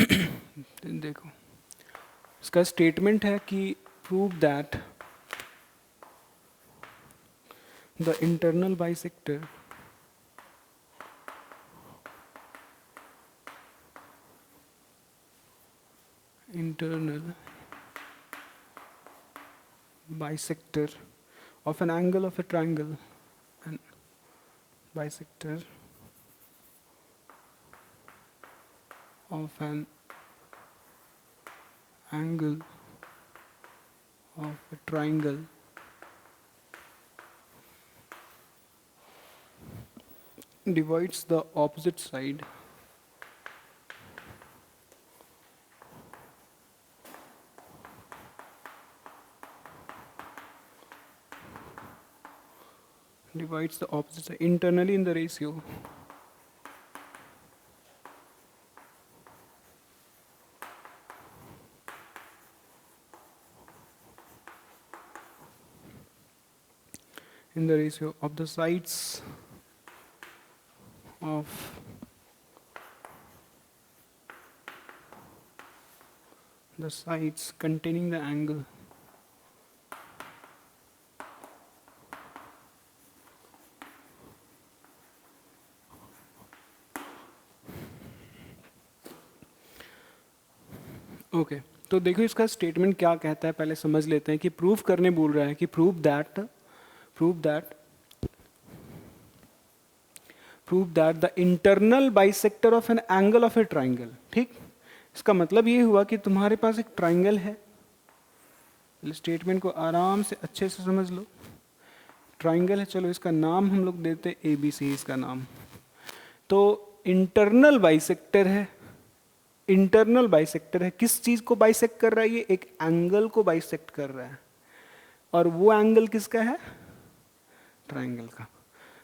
देखो इसका स्टेटमेंट है कि prove that the internal bisector bisector of an angle of a triangle and bisector of an angle of a triangle divides the opposite side internally in the ratio of the sides of the sides containing the angle okay तो देखो इसका statement क्या कहता है, पहले समझ लेते हैं कि प्रूफ करने बोल रहा है कि prove that the internal bisector of an angle of A triangle. ठीक, इसका मतलब ये हुआ कि तुम्हारे पास एक ट्राइंगल है, स्टेटमेंट को आराम से अच्छे से समझ लो। ट्राइंगल है, चलो इसका नाम हम लोग देते हैं ABC इसका नाम। तो इंटरनल बाइसेक्टर है, किस चीज को बाइसेक्ट कर रहा है? ये एक एंगल को बाइसेक्ट कर रहा है, और वो एंगल किसका है? ट्राइंगल का।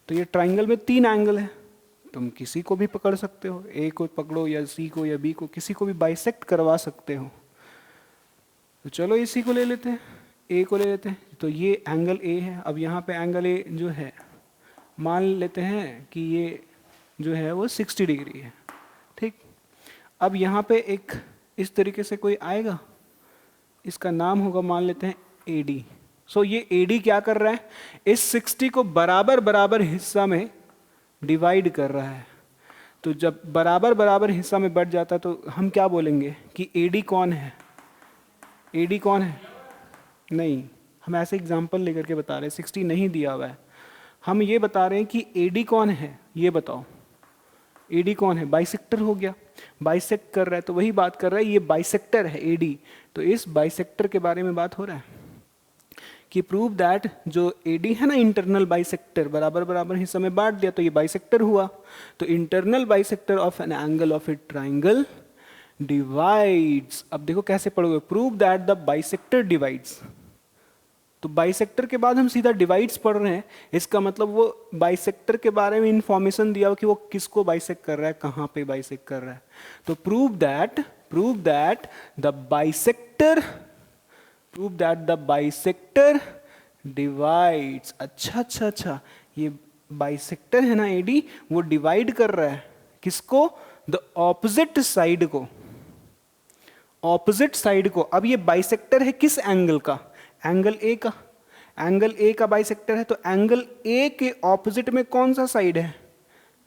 तो ये ट्राइंगल में 3 एंगल है, तुम किसी को भी पकड़ सकते हो, A को पकड़ो या C को या B को, किसी को भी बाइसेक्ट करवा सकते हो। तो चलो इसी को ले लेते हैं, A को ले लेते हैं। तो ये एंगल A है। अब यहाँ पे एंगल A जो है, मान लेते हैं कि ये जो है वो 60 डिग्री है। ठीक, अब यहाँ पे एक इस तरीके से कोई आएगा, इसका नाम होगा, मान लेते हैं AD। सो ये AD क्या कर रहा है? इस 60 को बराबर बराबर हिस्सा में डिवाइड कर रहा है। तो जब बराबर बराबर हिस्सा में बढ़ जाता है तो हम क्या बोलेंगे कि AD कौन है? AD कौन है? नहीं, हम ऐसे एग्जाम्पल लेकर के बता रहे हैं, 60 नहीं दिया हुआ है। हम ये बता रहे हैं कि AD कौन है, ये बताओ। AD कौन है? बाइसेक्टर हो गया, बाइसेक्ट कर रहा है, तो वही बात कर रहा है, ये बाइसेक्टर है AD। तो इस बाइसेक्टर के बारे में बात हो रहा है कि प्रूव दैट जो AD है ना, इंटरनल बाइसेक्टर, बराबर बराबर हिस्सा में बांट दिया तो ये बाइसेक्टर हुआ। तो internal bisector of an angle of A triangle divides. अब देखो कैसे पढ़ोगे, prove that the bisector divides. तो बाइसेक्टर के बाद हम सीधा डिवाइड्स पढ़ रहे हैं, इसका मतलब वो बाइसेक्टर के बारे में इंफॉर्मेशन दिया हो कि वो किसको बाइसेक्ट कर रहा है, कहाँ पे बाइसेक्ट कर रहा है। तो prove that the bisector divides. अच्छा, ये बाइसेक्टर है ना AD, वो डिवाइड कर रहा है किसको? द ऑपोजिट साइड को। अब ये बाइसेक्टर है किस एंगल का? एंगल A का बाइसेक्टर है। तो एंगल A के ऑपोजिट में कौन सा साइड है?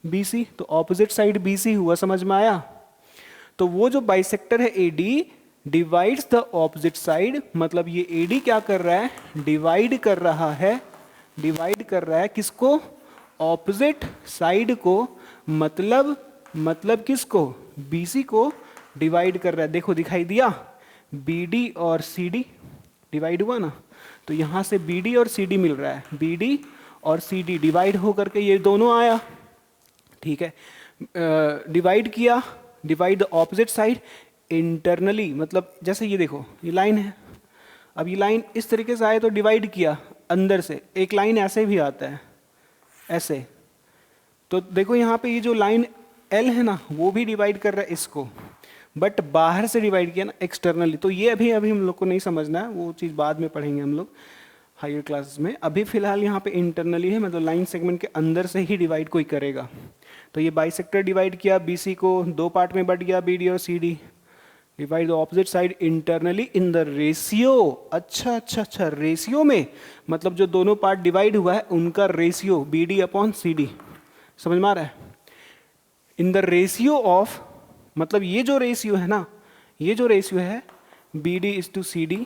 BC। तो ऑपोजिट साइड BC हुआ, समझ में आया? तो वो जो बाइसेक्टर है AD divides the opposite side, मतलब ये AD क्या कर रहा है? डिवाइड कर रहा है किसको? ऑपोजिट साइड को। मतलब किसको? BC को डिवाइड कर रहा है। देखो दिखाई दिया, BD और CD डिवाइड हुआ ना, तो यहां से BD और CD मिल रहा है, BD और CD डिवाइड होकर के ये दोनों आया। ठीक है, डिवाइड किया, divide the opposite side internally, मतलब जैसे ये देखो, ये लाइन है, अब ये लाइन इस तरीके से आए तो डिवाइड किया अंदर से। एक लाइन ऐसे भी आता है, ऐसे। तो देखो यहाँ पे ये जो लाइन L है ना, वो भी डिवाइड कर रहा है इसको, बट बाहर से डिवाइड किया ना, एक्सटर्नली। तो ये अभी हम लोग को नहीं समझना है, वो चीज़ बाद में पढ़ेंगे हम लोग हायर क्लासेस में। अभी फिलहाल यहाँ पे इंटरनली है, मतलब लाइन सेगमेंट के अंदर से ही डिवाइड कोई करेगा। तो ये बाइसेक्टर डिवाइड किया, BC को 2 पार्ट में बट गया, BD और CD। Divide the opposite side internally in the ratio. अच्छा अच्छा अच्छा, रेशियो में मतलब जो दोनों पार्ट डिवाइड हुआ है उनका ratio B D upon C D, समझ में आ रहा है? इन द रेशियो ऑफ, मतलब ये जो रेशियो है ना, ये जो रेशियो है B D is to C D,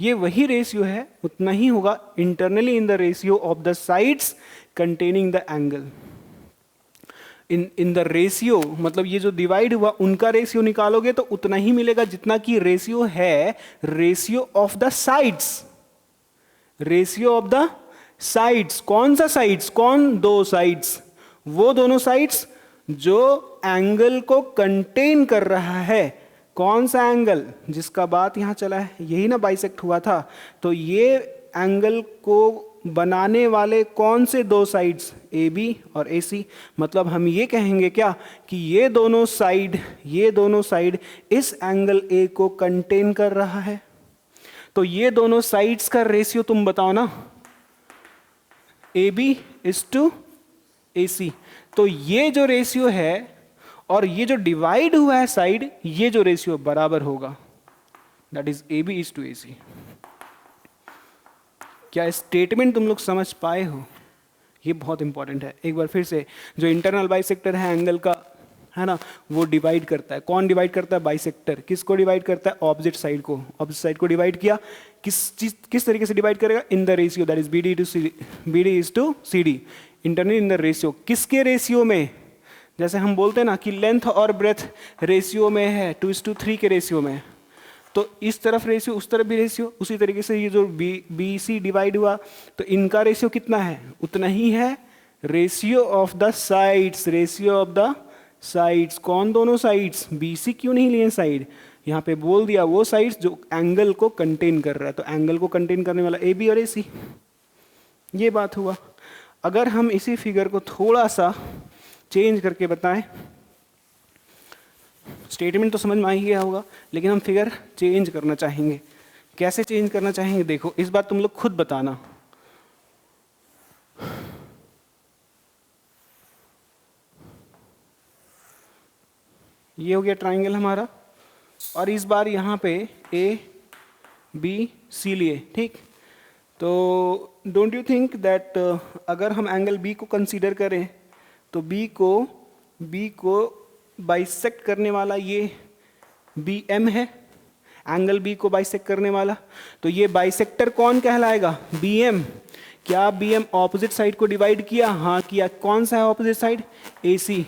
ये वही रेशियो है, उतना ही होगा internally in the ratio of the sides containing the angle. In the ratio मतलब ये जो डिवाइड हुआ उनका रेशियो निकालोगे तो उतना ही मिलेगा जितना कि रेशियो है ratio of the sides, ratio of the sides. कौन सा साइड्स? कौन? दो साइड्स, वो दोनों साइड्स जो एंगल को कंटेन कर रहा है। कौन सा एंगल? जिसका बात यहां चला है, यही ना बाइसेक्ट हुआ था। तो ये एंगल को बनाने वाले कौन से दो साइड्स? ए बी और ए सी। मतलब हम ये कहेंगे क्या कि ये दोनों साइड इस एंगल ए को कंटेन कर रहा है। तो ये दोनों साइड्स का रेशियो तुम बताओ ना, ए B is to A C. तो ये जो रेशियो है और ये जो डिवाइड हुआ है साइड, ये जो रेशियो बराबर होगा, that is A B is to A C. क्या स्टेटमेंट तुम लोग समझ पाए हो? ये बहुत इंपॉर्टेंट है। एक बार फिर से, जो इंटरनल बाइसेक्टर है एंगल का, है ना, वो डिवाइड करता है। कौन डिवाइड करता है? बाइसेक्टर। किसको डिवाइड करता है? ऑपोजिट साइड को। ऑपोजिट साइड को डिवाइड किया, किस तरीके से डिवाइड करेगा? In the ratio, that is B D to C D, B D is to C D, internally in the ratio. किसके रेशियो में? जैसे हम बोलते हैं ना कि लेंथ और ब्रेथ रेशियो में है, 2:3 के रेशियो में। तो इस तरफ रेशियो, उस तरफ भी रेशियो। उसी तरीके से ये जो बी सी डिवाइड हुआ तो इनका रेशियो कितना है? उतना ही है ratio of the sides, ratio of the sides. कौन? दोनों साइड्स। बी सी क्यों नहीं लिए साइड? यहाँ पे बोल दिया वो साइड्स जो एंगल को कंटेन कर रहा है। तो एंगल को कंटेन करने वाला ए बी और ए सी। ये बात हुआ। अगर हम इसी फिगर को थोड़ा सा चेंज करके बताएं, स्टेटमेंट तो समझ में आ ही गया होगा, लेकिन हम फिगर चेंज करना चाहेंगे। कैसे चेंज करना चाहेंगे? देखो, इस बात तुम लोग खुद बताना। ये हो गया ट्राइंगल हमारा, और इस बार यहाँ पे ए बी सी लिए, ठीक। तो डोंट यू थिंक दैट अगर हम एंगल बी को कंसीडर करें तो बी को बाइसेक्ट करने वाला ये बी एम है, एंगल बी को बाइसेक्ट करने वाला। तो ये बाइसेक्टर कौन कहलाएगा? B M. क्या बी एम ऑपोजिट साइड को डिवाइड किया? हाँ किया। कौन सा है ऑपोजिट साइड? ए सी।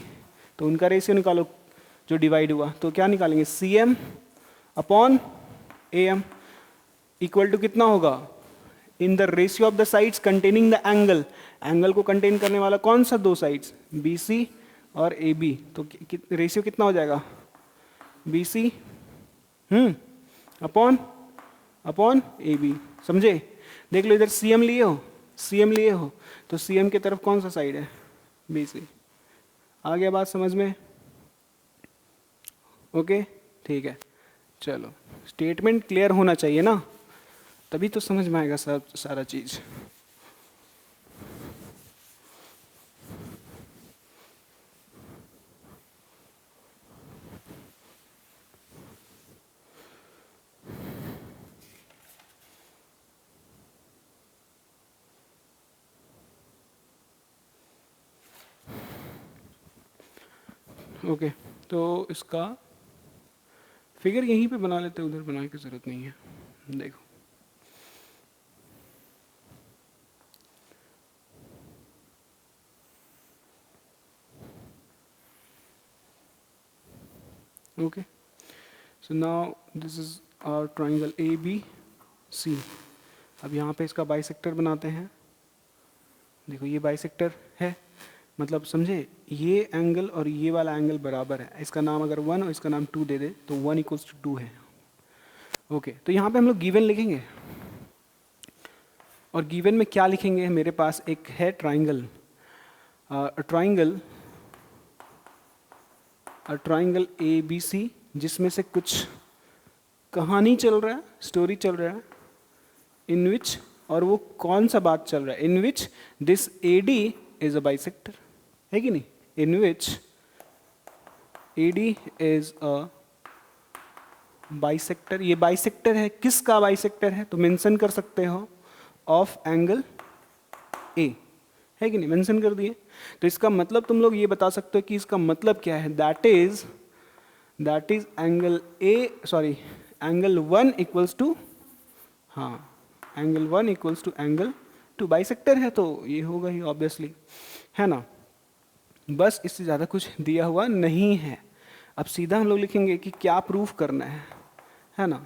तो उनका रेशियो निकालो जो डिवाइड हुआ। तो क्या निकालेंगे? C M upon A M equal to कितना होगा? In the ratio of the sides containing the angle, angle को कंटेन करने वाला कौन सा दो साइड्स? बी सी और ए बी। तो रेशियो कितना हो जाएगा? B C upon A B. समझे? देख लो, इधर सी एम लिए हो, तो सी एम की तरफ कौन सा साइड है? B C. आ गया बात समझ में? ओके, ठीक है। चलो, स्टेटमेंट क्लियर होना चाहिए ना, तभी तो समझ में आएगा सब सारा चीज। ओके, तो इसका फिगर यहीं पे बना लेते हैं, उधर बनाने की जरूरत नहीं है। देखो, okay, so now this is our triangle A B C. अब यहाँ पे इसका बाइसेक्टर बनाते हैं। देखो, ये बाइसेक्टर है, मतलब समझे, ये एंगल और ये वाला एंगल बराबर है। इसका नाम अगर 1 और इसका नाम 2 दे दे तो 1 = 2 है। ओके, तो यहाँ पे हम लोग गिवन लिखेंगे, और गिवन में क्या लिखेंगे? मेरे पास एक है triangle, triangle A B C, जिसमें से कुछ कहानी चल रहा है, स्टोरी चल रहा है, इन विच, और वो कौन सा बात चल रहा है? In which this A D is a bisector, है कि नहीं? In which A D is a bisector, ये बाइसेक्टर है, किसका बाइसेक्टर है? तो मेंशन कर सकते हो ऑफ एंगल ए, है कि नहीं? मेंशन कर दिए। तो इसका मतलब तुम लोग ये बता सकते हो कि इसका मतलब क्या है, that is angle A, sorry angle 1 equals to, हाँ angle 1 equals to angle 2, bisector है तो ये होगा ही ऑब्वियसली, है ना। बस इससे ज़्यादा कुछ दिया हुआ नहीं है। अब सीधा हम लोग लिखेंगे कि क्या प्रूफ करना है ना।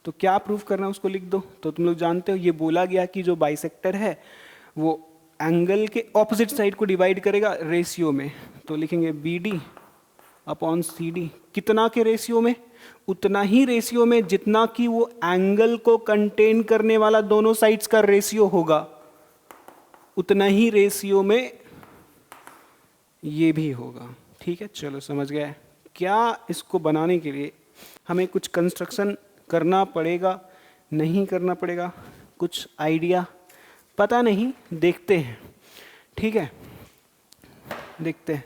तो क्या प्रूफ करना है उसको लिख दो। तो तुम लोग जानते हो ये बोला गया कि जो बाइसेक्टर है वो एंगल के ऑपोजिट साइड को डिवाइड करेगा रेशियो में। तो लिखेंगे B D upon C D, कितना के रेशियो में? उतना ही रेशियो में जितना कि वो एंगल को कंटेन करने वाला दोनों साइड्स का रेशियो होगा, उतना ही रेशियो में ये भी होगा। ठीक है, चलो समझ गए। क्या इसको बनाने के लिए हमें कुछ कंस्ट्रक्शन करना पड़ेगा, नहीं करना पड़ेगा, कुछ आइडिया पता नहीं, देखते हैं। ठीक है, देखते हैं।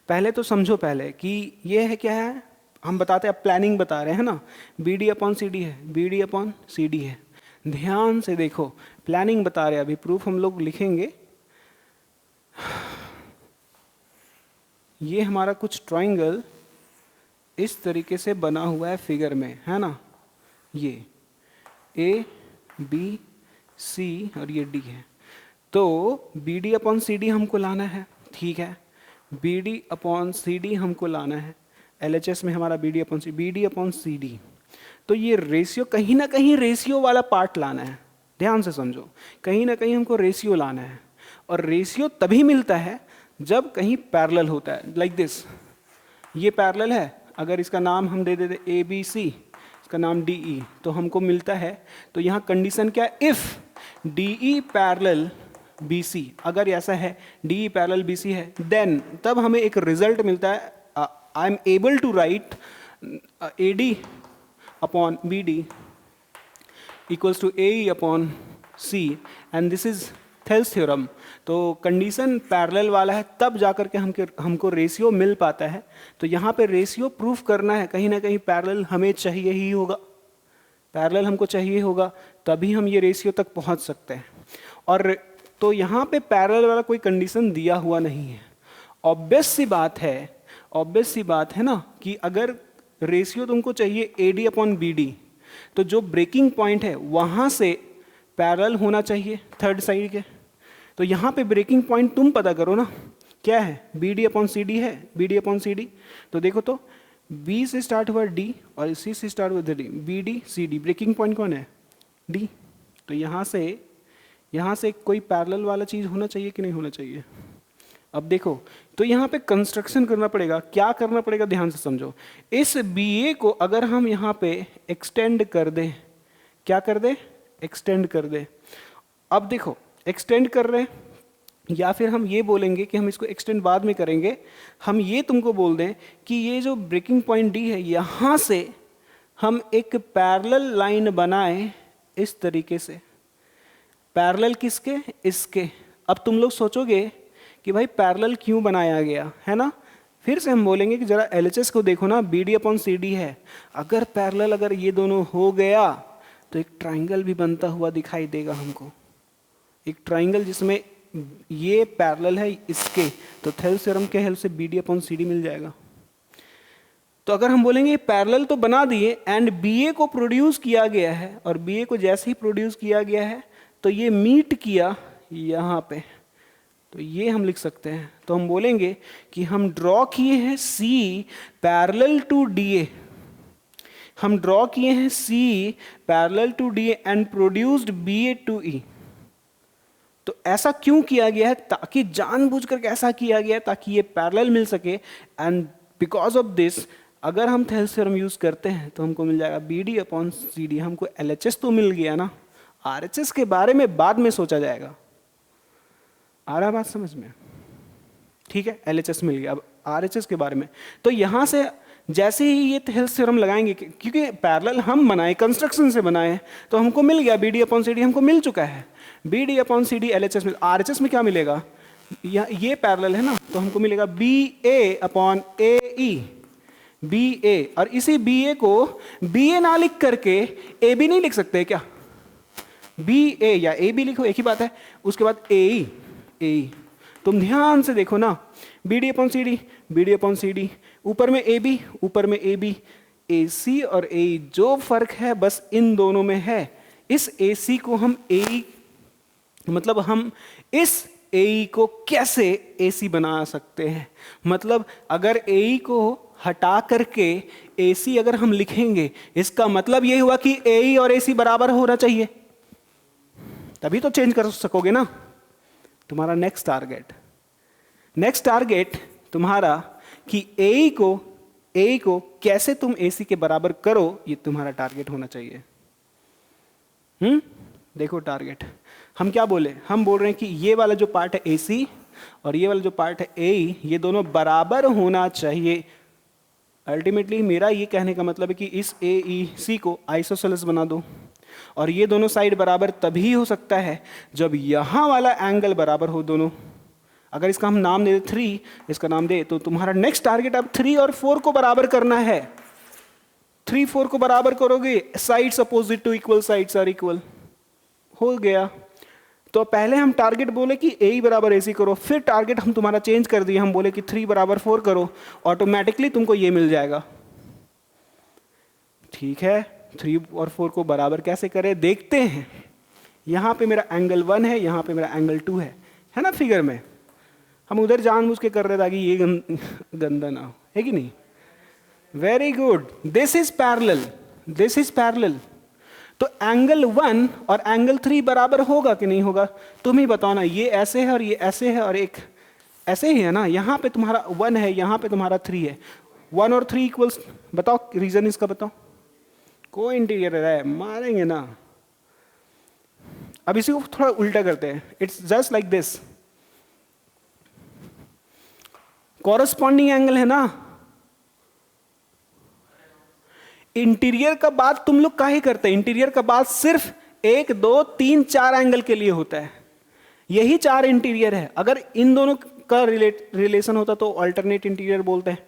पहले तो समझो पहले कि ये है क्या है, हम बताते हैं, प्लानिंग बता रहे हैं ना। B D upon C D है, B D upon C D है। ध्यान से देखो, प्लानिंग बता रहे हैं, अभी प्रूफ हम लोग लिखेंगे। ये हमारा कुछ ट्रायंगल इस तरीके से बना हुआ है फिगर में, है ना। ये ए बी सी और ये डी है। तो B D upon C D हमको लाना है, ठीक है। B D upon C D हमको लाना है, LHS में हमारा B D upon C D. तो ये रेशियो, कहीं ना कहीं रेशियो वाला पार्ट लाना है, ध्यान से समझो, कहीं ना कहीं हमको रेशियो लाना है। और रेशियो तभी मिलता है जब कहीं पैरेलल होता है, लाइक दिस। ये पैरेलल है, अगर इसका नाम हम दे देते ए बी सी, इसका नाम डी ई, तो हमको मिलता है। तो यहाँ कंडीशन क्या है, if D E parallel B C, अगर ऐसा है D E parallel B C है, देन तब हमें एक रिजल्ट मिलता है, I am able to write A D upon B D equals to A E upon C, and this is Thales theorem. तो कंडीशन पैरेलल वाला है, तब जाकर के हमको रेशियो मिल पाता है। तो यहाँ पे रेशियो प्रूफ करना है, कहीं ना कहीं पैरेलल हमें चाहिए ही होगा, पैरेलल हमको चाहिए होगा, तभी हम ये रेशियो तक पहुँच सकते हैं। और तो यहाँ पे पैरेलल वाला कोई कंडीशन दिया हुआ नहीं है। ऑब्वियस सी बात है ना कि अगर रेशियो तुमको चाहिए A D upon B D, तो जो ब्रेकिंग पॉइंट है वहाँ से पैरेलल होना चाहिए थर्ड साइड के। तो यहाँ पे ब्रेकिंग पॉइंट तुम पता करो ना, क्या है, B D upon C D है, B D upon C D. तो देखो तो बी से स्टार्ट हुआ डी और सी से स्टार्ट हुआ D, B D C D, breaking point कौन है, डी। तो यहाँ से कोई पैरेलल वाला चीज़ होना चाहिए कि नहीं होना चाहिए। अब देखो, तो यहाँ पे कंस्ट्रक्शन करना पड़ेगा। क्या करना पड़ेगा, ध्यान से समझो। इस बी ए को अगर हम यहाँ पे एक्सटेंड कर दें, क्या कर दे, एक्सटेंड कर दे। अब देखो, एक्सटेंड कर रहे हैं, या फिर हम ये बोलेंगे कि हम इसको एक्सटेंड बाद में करेंगे। हम ये तुमको बोल दें कि ये जो ब्रेकिंग पॉइंट डी है, यहाँ से हम एक पैरेलल लाइन बनाएं इस तरीके से। पैरेलल किसके, इसके। अब तुम लोग सोचोगे कि भाई पैरेलल क्यों बनाया गया, है ना। फिर से हम बोलेंगे कि जरा LHS को देखो ना, B D upon C D है, अगर पैरेलल अगर ये दोनों हो गया तो एक ट्राइंगल भी बनता हुआ दिखाई देगा हमको, एक ट्राइंगल जिसमें ये पैरेलल है इसके। तो थेल्स थ्योरम के हेल्प से B D upon C D मिल जाएगा। तो अगर हम बोलेंगे पैरेलल तो बना दिए एंड बी ए को प्रोड्यूस किया गया है, और बी ए को जैसे ही प्रोड्यूस किया गया है तो ये मीट किया यहाँ पे, तो ये हम लिख सकते हैं। तो हम बोलेंगे कि हम ड्रॉ किए हैं C parallel to D A, हम ड्रॉ किए हैं C parallel to D A and produced B A to E. तो ऐसा क्यों किया गया है, ताकि जानबूझकर ऐसा किया गया है ताकि ये पैरेलल मिल सके। एंड बिकॉज ऑफ दिस अगर हम थेल्स थ्योरम यूज करते हैं तो हमको मिल जाएगा B D upon C D. हमको LHS तो मिल गया ना, RHS के बारे में बाद में सोचा जाएगा। आ रहा बात समझ में, ठीक है। LHS मिल गया, अब RHS के बारे में। तो यहाँ से जैसे ही ये थेल्स थ्योरम लगाएंगे, क्योंकि पैरेलल हम बनाए, कंस्ट्रक्शन से बनाए, तो हमको मिल गया B D upon C D, हमको मिल चुका है B D upon C D. LHS में, RHS में क्या मिलेगा, ये पैरेलल है ना, तो हमको मिलेगा B A upon A E B ए, और इसी बी ए को बी ए ना लिख करके ए बी नहीं लिख सकते क्या? बी ए या ए बी लिखो, एक ही बात है। उसके बाद ए ई, तुम ध्यान से देखो ना, B D upon C D, B D upon C D, ऊपर में ए बी, ऊपर में ए बी, ए सी और ए ई, जो फर्क है बस इन दोनों में है। इस ए सी को हम ए, मतलब हम इस ए को कैसे ए सी बना सकते हैं? मतलब अगर ए को हटा करके ए सी अगर हम लिखेंगे, इसका मतलब ये हुआ कि ए और ए सी बराबर होना चाहिए, तभी तो चेंज कर सकोगे ना। तुम्हारा नेक्स्ट टारगेट तुम्हारा कि ए को कैसे तुम ए सी के बराबर करो, ये तुम्हारा टारगेट होना चाहिए। देखो टारगेट हम क्या बोले, हम बोल रहे हैं कि ये वाला जो पार्ट है ए सी और ये वाला जो पार्ट है ए, ये दोनों बराबर होना चाहिए। अल्टीमेटली मेरा ये कहने का मतलब है कि इस ए ई सी को आइसोसेलेस बना दो, और ये दोनों साइड बराबर तभी हो सकता है जब यहाँ वाला एंगल बराबर हो दोनों। अगर इसका हम नाम दे 3, इसका नाम दे, तो तुम्हारा नेक्स्ट टारगेट अब 3 और 4 को बराबर करना है। 3 4 को बराबर करोगे, sides opposite to equal sides are equal, हो गया। तो पहले हम टारगेट बोले कि ए बराबर ए सी करो, फिर टारगेट हम तुम्हारा चेंज कर दिए, हम बोले कि 3 बराबर 4 करो, ऑटोमेटिकली तुमको ये मिल जाएगा। ठीक है, 3 और 4 को बराबर कैसे करें देखते हैं। यहाँ पे मेरा एंगल 1 है, यहाँ पे मेरा एंगल 2 है ना फिगर में। हम उधर जानबूझ के कर रहे ताकि ये गंदा ना हो, है कि नहीं? Very good, this is parallel. तो एंगल 1 और एंगल 3 बराबर होगा कि नहीं होगा? तुम ही बताओ ना। ये ऐसे है और ये ऐसे है और एक ऐसे ही है ना। यहाँ पे तुम्हारा 1 है, यहाँ पे तुम्हारा 3 है। 1 और 3 इक्वल्स, बताओ रीजन इसका बताओ। को इंटीरियर है, मारेंगे ना। अब इसी को थोड़ा उल्टा करते हैं। It's just like this, corresponding angle है ना। इंटीरियर का बात तुम लोग काहे करते हैं? इंटीरियर का बात सिर्फ 1 2 3 4 एंगल के लिए होता है। यही 4 इंटीरियर है। अगर इन दोनों का रिलेशन होता तो अल्टरनेट इंटीरियर बोलते हैं।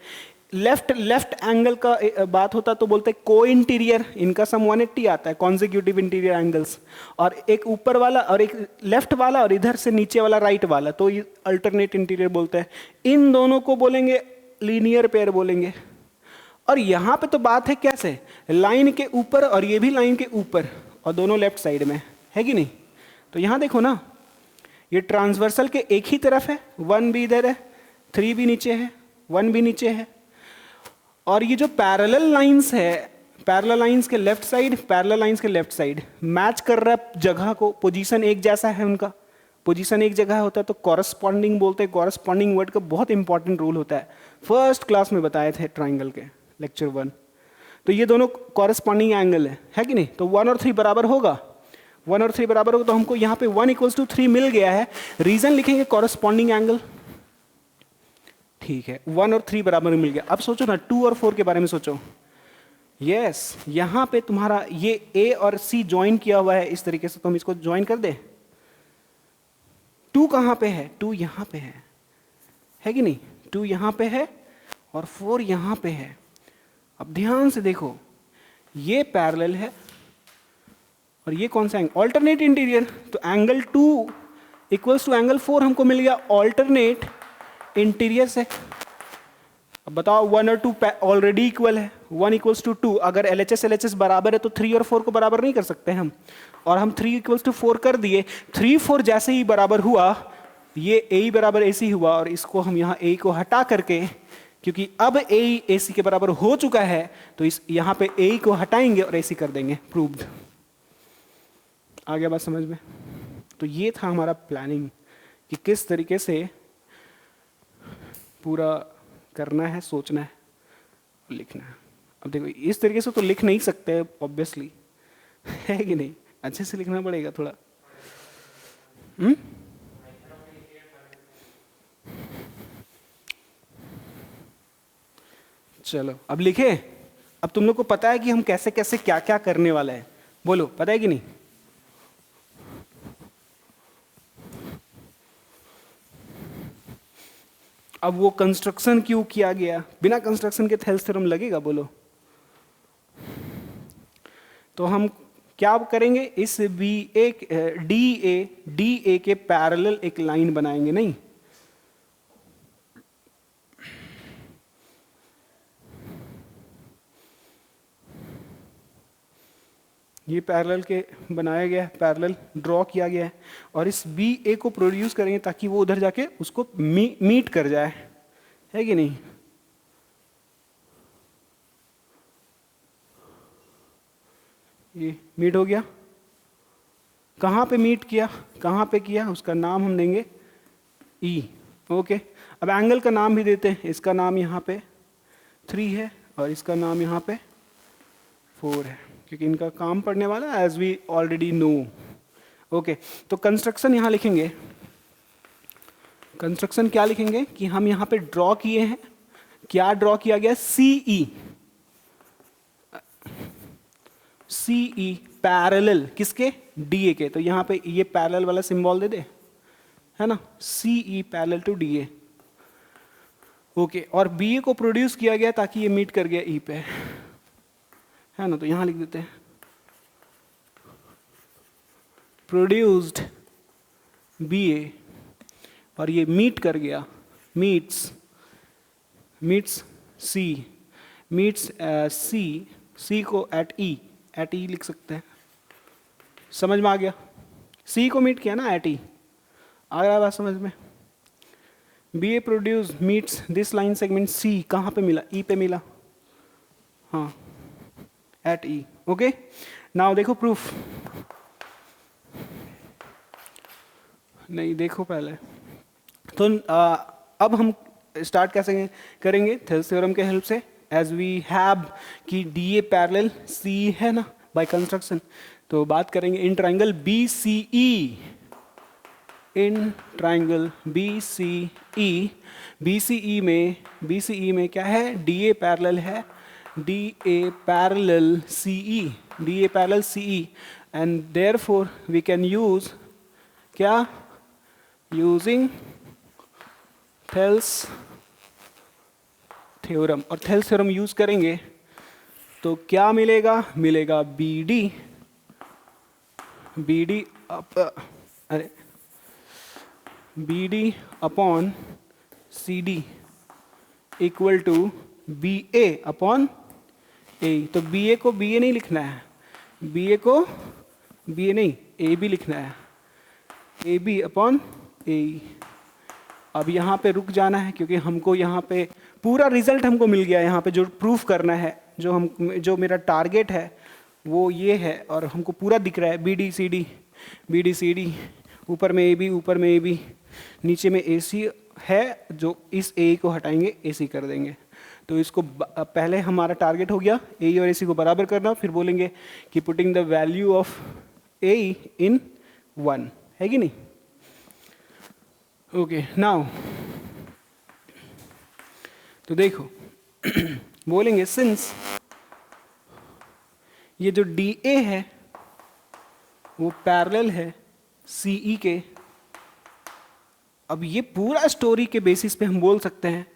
लेफ्ट एंगल का बात होता तो बोलते हैं को इंटीरियर। इनका सम 180 आता है, कॉन्जिक्यूटिव इंटीरियर एंगल्स। और एक ऊपर वाला और एक लेफ्ट वाला और इधर से नीचे वाला राइट वाला, तो ये अल्टरनेट इंटीरियर बोलते हैं। इन दोनों को बोलेंगे लीनियर पेयर बोलेंगे। और यहाँ पे तो बात है कैसे, लाइन के ऊपर और ये भी लाइन के ऊपर और दोनों लेफ्ट साइड में, है कि नहीं? तो यहाँ देखो ना, ये ट्रांसवर्सल के एक ही तरफ है, 1 भी इधर है, 3 भी नीचे है, 1 भी नीचे है। और ये जो पैरेलल लाइंस है, पैरेलल लाइंस के लेफ्ट साइड, पैरेलल लाइंस के लेफ्ट साइड मैच कर रहा है जगह को, पोजीशन एक जैसा है उनका, पोजीशन एक जगह होता है तो कॉरस्पॉन्डिंग बोलते हैं। कॉरस्पॉन्डिंग वर्ड का बहुत इंपॉर्टेंट रूल होता है, फर्स्ट क्लास में बताए थे ट्राइंगल के लेक्चर 1। तो ये दोनों कॉरस्पॉन्डिंग एंगल है कि नहीं? तो 1 और 3 बराबर होगा, 1 और 3 बराबर होगा, तो हमको यहाँ पे 1 = 3 मिल गया है। रीजन लिखेंगे कॉरस्पॉन्डिंग एंगल। ठीक है, 1 और 3 बराबर मिल गया। अब सोचो ना 2 और 4 के बारे में सोचो। यस, यहाँ पे तुम्हारा ये ए और सी ज्वाइन किया हुआ है इस तरीके से, तो हम इसको ज्वाइन कर दें। 2 कहाँ पे है? 2 यहाँ पे है कि नहीं? 2 यहाँ पे है और 4 यहाँ पे है। अब ध्यान से देखो, ये पैरेलल है और ये कौन सा एंगल? Alternate interior. तो एंगल 2 = एंगल 4 हमको मिल गया ऑल्टरनेट इंटीरियर से। अब बताओ 1 और 2 ऑलरेडी इक्वल है, 1 = 2। अगर LHS LHS बराबर है तो 3 और 4 को बराबर नहीं कर सकते हम, और हम 3 = 4 कर दिए। 3 4 जैसे ही बराबर हुआ, ये A बराबर AC हुआ, और इसको हम यहाँ A को हटा करके, क्योंकि अब A AC के बराबर हो चुका है, तो इस यहाँ पे A को हटाएंगे और AC कर देंगे, प्रूव्ड। आ गया बात समझ में? तो ये था हमारा प्लानिंग कि किस तरीके से पूरा करना है, सोचना है, लिखना है। अब देखो इस तरीके से तो लिख नहीं सकते ऑब्वियसली, है कि नहीं? अच्छे से लिखना पड़ेगा थोड़ा। चलो अब लिखे। अब तुम लोग को पता है कि हम कैसे कैसे क्या क्या करने वाले हैं, बोलो पता है कि नहीं? अब वो कंस्ट्रक्शन क्यों किया गया, बिना कंस्ट्रक्शन के थेल्स थ्योरम लगेगा बोलो? तो हम क्या करेंगे, इस डी ए के पैरेलल एक लाइन बनाएंगे, नहीं? ये पैरेलल के बनाया गया है, पैरेलल ड्रॉ किया गया है, और इस बी ए को प्रोड्यूस करेंगे ताकि वो उधर जाके उसको मीट कर जाए, है कि नहीं? ये मीट हो गया। कहाँ पे मीट किया, कहाँ पे किया, उसका नाम हम देंगे ई। ओके, अब एंगल का नाम भी देते हैं। इसका नाम यहाँ पे 3 है और इसका नाम यहाँ पे 4 है, क्योंकि इनका काम पड़ने वाला है, as we already know. Okay, तो कंस्ट्रक्शन यहाँ लिखेंगे। कंस्ट्रक्शन क्या लिखेंगे कि हम यहाँ पे ड्रॉ किए हैं, क्या ड्रॉ किया गया, सीई। सीई पैरेलल किसके, डीए के। तो यहाँ पे ये पैरेलल वाला सिंबल दे दे, है ना, C E parallel to D A. Okay, और बीए को प्रोड्यूस किया गया ताकि ये मीट कर गया ई पे, है ना। तो यहां लिख देते हैं प्रोड्यूस्ड बीए, और ये मीट कर गया, मीट्स सी, मीट्स सी को एट ई लिख सकते हैं। समझ में आ गया? सी को मीट किया ना एट ई, आ गया बात समझ में? B A produce meets this line segment C, कहाँ पे मिला, ई पे मिला, हाँ, एट ई। ओके, नाउ देखो प्रूफ, नहीं देखो पहले तो अब हम स्टार्ट कैसे करेंगे, थेल्स थ्योरम के हेल्प से, एज वी हैव कि डी ए पैरेलल सी है ना बाय कंस्ट्रक्शन। तो बात करेंगे in triangle B C E, in triangle B C E, B C E में क्या है, डी ए पैरेलल है, D A parallel C E, D A parallel C E, and therefore we can use क्या, using Thales theorem. और Thales theorem use करेंगे तो क्या मिलेगा, मिलेगा बी डी अरे B D upon C D equal to B A upon A. तो B ए को बी ए नहीं लिखना है, बी ए को बी ए नहीं, ए बी लिखना है, ए बी अपॉन ए। अब यहाँ पे रुक जाना है क्योंकि हमको यहाँ पे पूरा रिजल्ट हमको मिल गया। यहाँ पे जो प्रूफ करना है, जो मेरा टारगेट है वो ये है, और हमको पूरा दिख रहा है बी डी सी डी, ऊपर में ए बी, ऊपर में ए बी, नीचे में ए सी है, जो इस ए को हटाएंगे ए सी कर देंगे। तो इसको पहले हमारा टारगेट हो गया ए और ए सी को बराबर करना, फिर बोलेंगे कि पुटिंग द वैल्यू ऑफ ए इन 1, है कि नहीं? ओके, नाउ तो देखो बोलेंगे सिंस ये जो डी ए है वो पैरेलल है सी ई के। अब ये पूरा स्टोरी के बेसिस पे हम बोल सकते हैं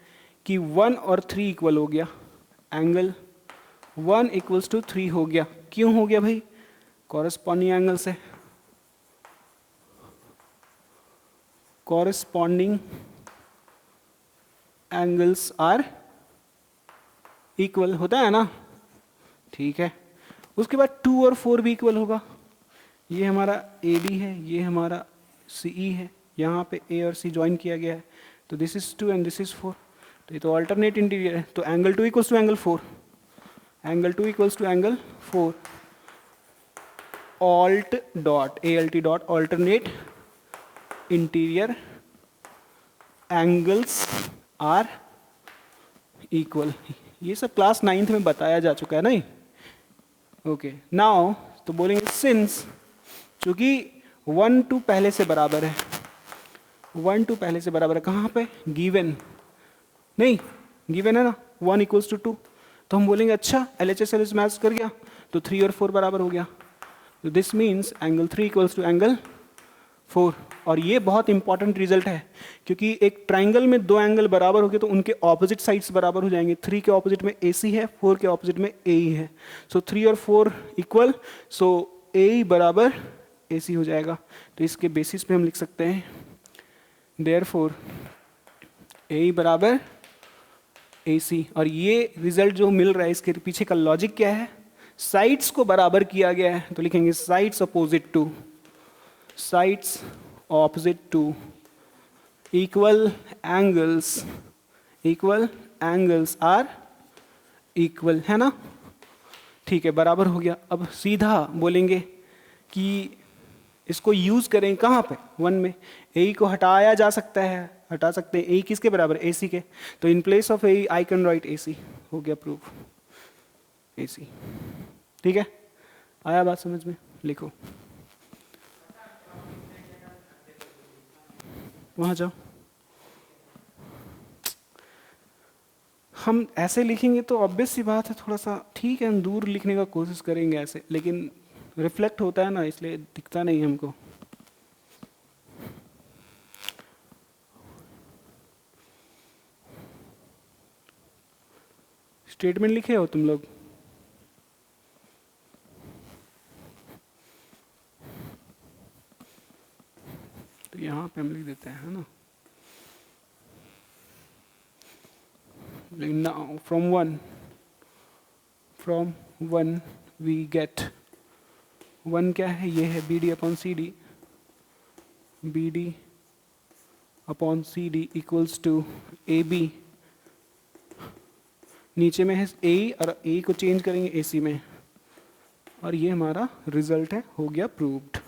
कि 1 और 3 इक्वल हो गया, एंगल 1 इक्वल्स टू 3 हो गया। क्यों हो गया भाई? कॉरेस्पॉन्डिंग एंगल से, कॉरेस्पॉन्डिंग एंगल्स आर इक्वल होता है ना, ठीक है। उसके बाद 2 और 4 भी इक्वल होगा। ये हमारा ए डी है, ये हमारा सी ई है, यहाँ पे ए और सी ज्वाइन किया गया है, तो this is 2 and this is 4। तो ये तो अल्टरनेट इंटीरियर है, तो angle 2 equals to angle 4, angle 2 equals to angle 4, alt dot A L T dot alternate interior angles are equal. ये सब क्लास 9th में बताया जा चुका है नहीं? ओके, नाउ तो बोलेंगे सिंस, चूंकि 1 2 पहले से बराबर है, 1 2 पहले से बराबर है, कहाँ पे, गिवन नहीं, गिवन है ना 1 इक्वल्स टू 2, तो हम बोलेंगे अच्छा LHS LHS मैच कर गया, तो 3 और 4 बराबर हो गया। तो this means angle 3 equals to angle 4। और ये बहुत इंपॉर्टेंट रिजल्ट है, क्योंकि एक ट्राइंगल में दो एंगल बराबर हो गए तो उनके ऑपोजिट साइड्स बराबर हो जाएंगे। 3 के ऑपोजिट में AC है, 4 के ऑपोजिट में AE है। सो 3 और 4 इक्वल, सो AE बराबर AC हो जाएगा। तो इसके बेसिस पे हम लिख सकते हैं देयरफॉर AE बराबर AC। और ये रिजल्ट जो मिल रहा है इसके पीछे का लॉजिक क्या है? साइड्स को बराबर किया गया है, तो लिखेंगे sides opposite to, sides opposite to equal angles, equal angles are equal, है ना? ठीक है, बराबर हो गया। अब सीधा बोलेंगे कि इसको यूज करें कहाँ पे? 1 में ए को हटाया जा सकता है, हटा सकते हैं। ए किसके बराबर? AC के। तो in place of A I can write AC। हो गया प्रूफ, AC। ठीक है, आया बात समझ में? लिखो, वहाँ जाओ। हम ऐसे लिखेंगे तो ऑब्वियस सी बात है, थोड़ा सा ठीक है, हम दूर लिखने का कोशिश करेंगे ऐसे, लेकिन रिफ्लेक्ट होता है ना, इसलिए दिखता नहीं हमको। स्टेटमेंट लिखे हो तुम लोग? तो यहाँ पे हम लिख देते हैं, है ना? Now from 1 we get 1 क्या है? ये है BD upon CD, BD upon CD equals to AB। नीचे में है A और A को चेंज करेंगे AC में, और ये हमारा रिजल्ट है, हो गया प्रूव्ड।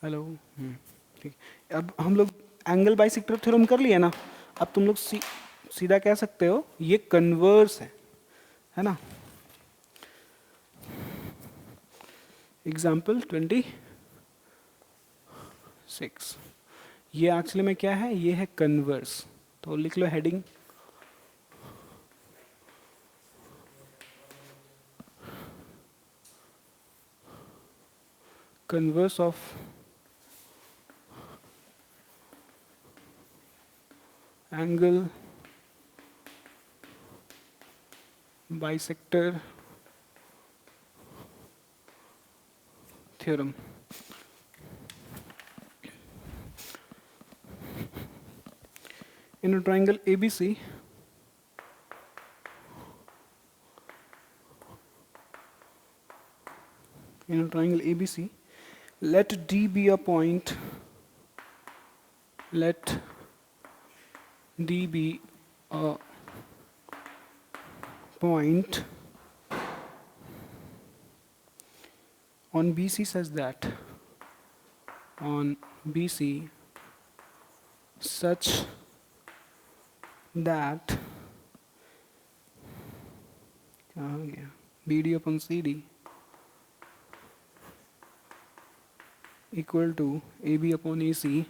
हेलो, ठीक। अब हम लोग एंगल बाइसेक्टर थ्योरम कर लिया ना। अब तुम लोग सीधा कह सकते हो ये कन्वर्स है ना? एग्जाम्पल 26, ये एक्चुअली में क्या है? ये है कन्वर्स। तो लिख लो heading converse of angle bisector theorem. In a triangle ABC, let D be a point, let D be a point on BC such that क्या हो गया, BD upon CD equal to AB upon AC.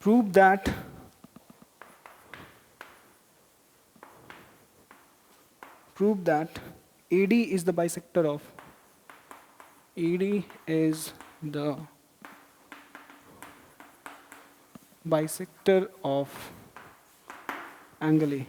Prove that AD is the bisector of angle A.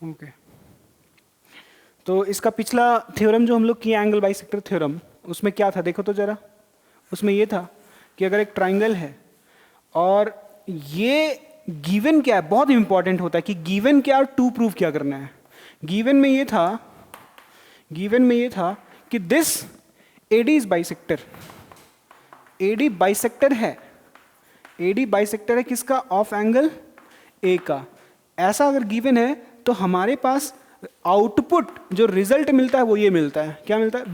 Okay तो इसका पिछला theorem जो हम लोग किए एंगल बाइसेक्टर थ्योरम, उसमें क्या था देखो तो जरा। उसमें ये था कि अगर एक ट्राइंगल है और ये गिवन क्या है, बहुत इंपॉर्टेंट होता है कि गिवन क्या और टू प्रूव क्या करना है। गिवन में ये था कि this A D is bisector, A D bisector है, एडी बाइसेक्टर है किसका, ऑफ एंगल ए का। ऐसा अगर गिवन है तो हमारे पास आउटपुट जो रिजल्ट मिलता है वो ये मिलता है, क्या मिलता है,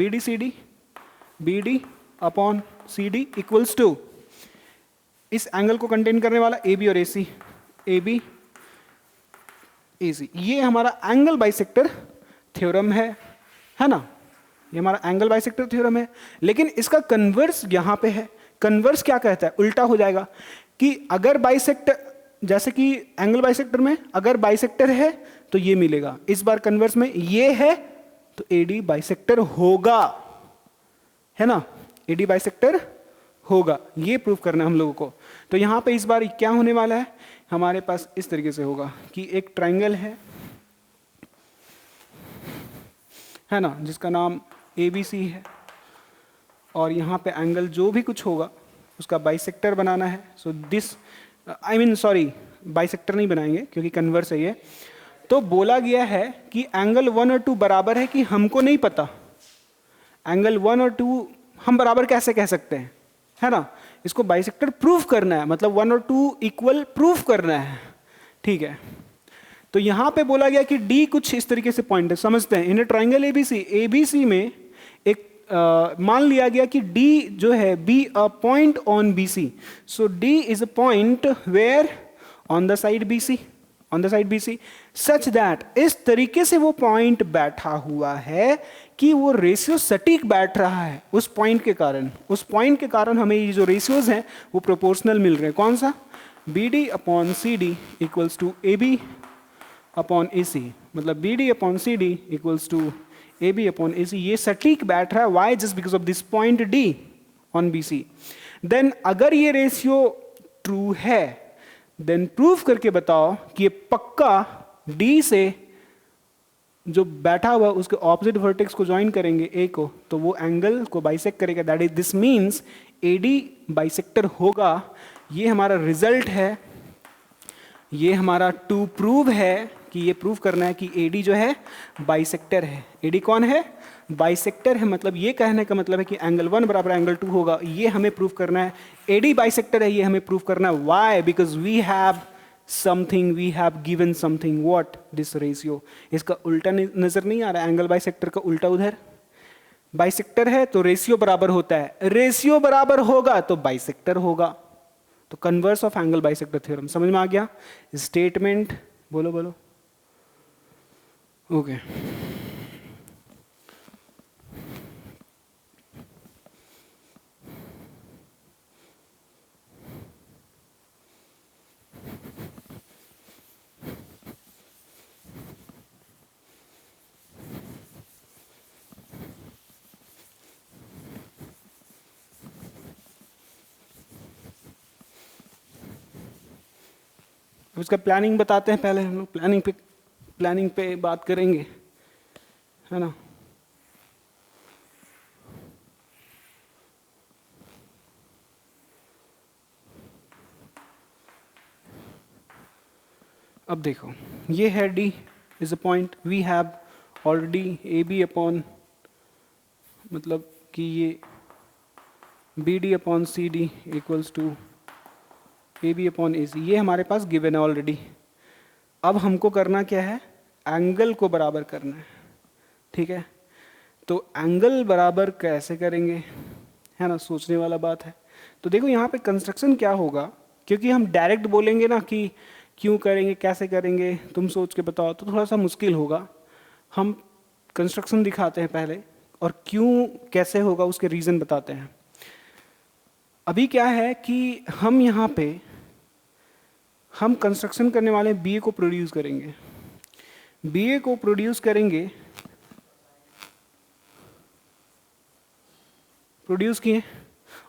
BD upon CD equals to इस एंगल को कंटेन करने वाला AB और AC, AB AC। ये हमारा एंगल बाइसेक्टर थ्योरम है ना, ये हमारा एंगल बाइसेक्टर थ्योरम है। लेकिन इसका कन्वर्स यहां पे है। कन्वर्स क्या कहता है, उल्टा हो जाएगा कि अगर बाइसेक्टर, जैसे कि एंगल बाइसेक्टर में अगर बाइसेक्टर है तो ये मिलेगा, इस बार कन्वर्स में ये है तो AD बाइसेक्टर होगा, है ना, AD बाइसेक्टर होगा। ये प्रूफ करना है हम लोगों को। तो यहां पे इस बार क्या होने वाला है, हमारे पास इस तरीके से होगा कि एक ट्राइंगल है ना, जिसका नाम ABC है, और यहां पे एंगल जो भी कुछ होगा उसका बाइसेक्टर बनाना है। सो दिस बाइसेक्टर नहीं बनाएंगे क्योंकि कन्वर्स है ये। तो बोला गया है कि एंगल 1 और 2 बराबर है कि हमको नहीं पता, एंगल 1 और 2 हम बराबर कैसे कह सकते हैं, है ना, इसको बाइसेक्टर प्रूफ करना है, मतलब 1 और 2 इक्वल प्रूफ करना है, ठीक है। तो यहां पे बोला गया कि D कुछ इस तरीके से पॉइंट है, समझते हैं। इन ट्राइंगल ABC में एक मान लिया गया कि D जो है be a point on BC, so D is a point where on the side BC, such that इस तरीके से वो पॉइंट बैठा हुआ है कि वो रेशियो सटीक बैठ रहा है उस पॉइंट के कारण। उस पॉइंट के कारण हमें ये जो रेशियोज हैं वो प्रोपोर्शनल मिल रहे हैं। कौन सा, BD upon CD equals to AB upon AC, मतलब BD upon CD equals to AB upon AC। ये सटीक बैठ रहा है, why, just because of this point D on BC। Then अगर ये रेशियो ट्रू है देन प्रूफ करके बताओ कि ये पक्का D से जो बैठा हुआ उसके ऑपोजिट वर्टेक्स को ज्वाइन करेंगे A को, तो वो एंगल को बाइसेक्ट करेगा। That is this means AD bisector होगा। ये हमारा रिजल्ट है, ये हमारा टू प्रूव है कि ये प्रूव करना है कि AD जो है बाइसेक्टर है। AD कौन है, बाइसेक्टर है। मतलब ये कहने का मतलब है कि एंगल 1 बराबर एंगल 2 होगा, ये हमें प्रूव करना है। AD बाइसेक्टर है, ये हमें प्रूव करना है। Why, because we have something, we have given something, what, this ratio. इसका उल्टा नजर नहीं आ रहा है, एंगल बाइसेक्टर का उल्टा उधर। बाइसेक्टर है तो रेशियो बराबर होता है, रेशियो बराबर होगा तो बाइसेक्टर होगा। तो converse of angle bisector theorem समझ में आ गया। स्टेटमेंट बोलो बोलो। ओके इसका प्लानिंग बताते हैं, पहले हम लोग प्लानिंग पे बात करेंगे, है ना। अब देखो ये है D is a point, we have already A B upon, मतलब कि ये B D upon C D equals to A B upon A C, ये हमारे पास गिवन है ऑलरेडी। अब हमको करना क्या है, एंगल को बराबर करना है, ठीक है। तो एंगल बराबर कैसे करेंगे, है ना, सोचने वाला बात है। तो देखो यहाँ पे कंस्ट्रक्शन क्या होगा, क्योंकि हम डायरेक्ट बोलेंगे ना कि क्यों करेंगे कैसे करेंगे तुम सोच के बताओ, तो थोड़ा सा मुश्किल होगा। हम कंस्ट्रक्शन दिखाते हैं पहले, और क्यों कैसे होगा उसके रीज़न बताते हैं। अभी क्या है कि हम यहाँ पे हम कंस्ट्रक्शन करने वाले बी ए को प्रोड्यूस करेंगे, बी ए को प्रोड्यूस करेंगे, प्रोड्यूस किए,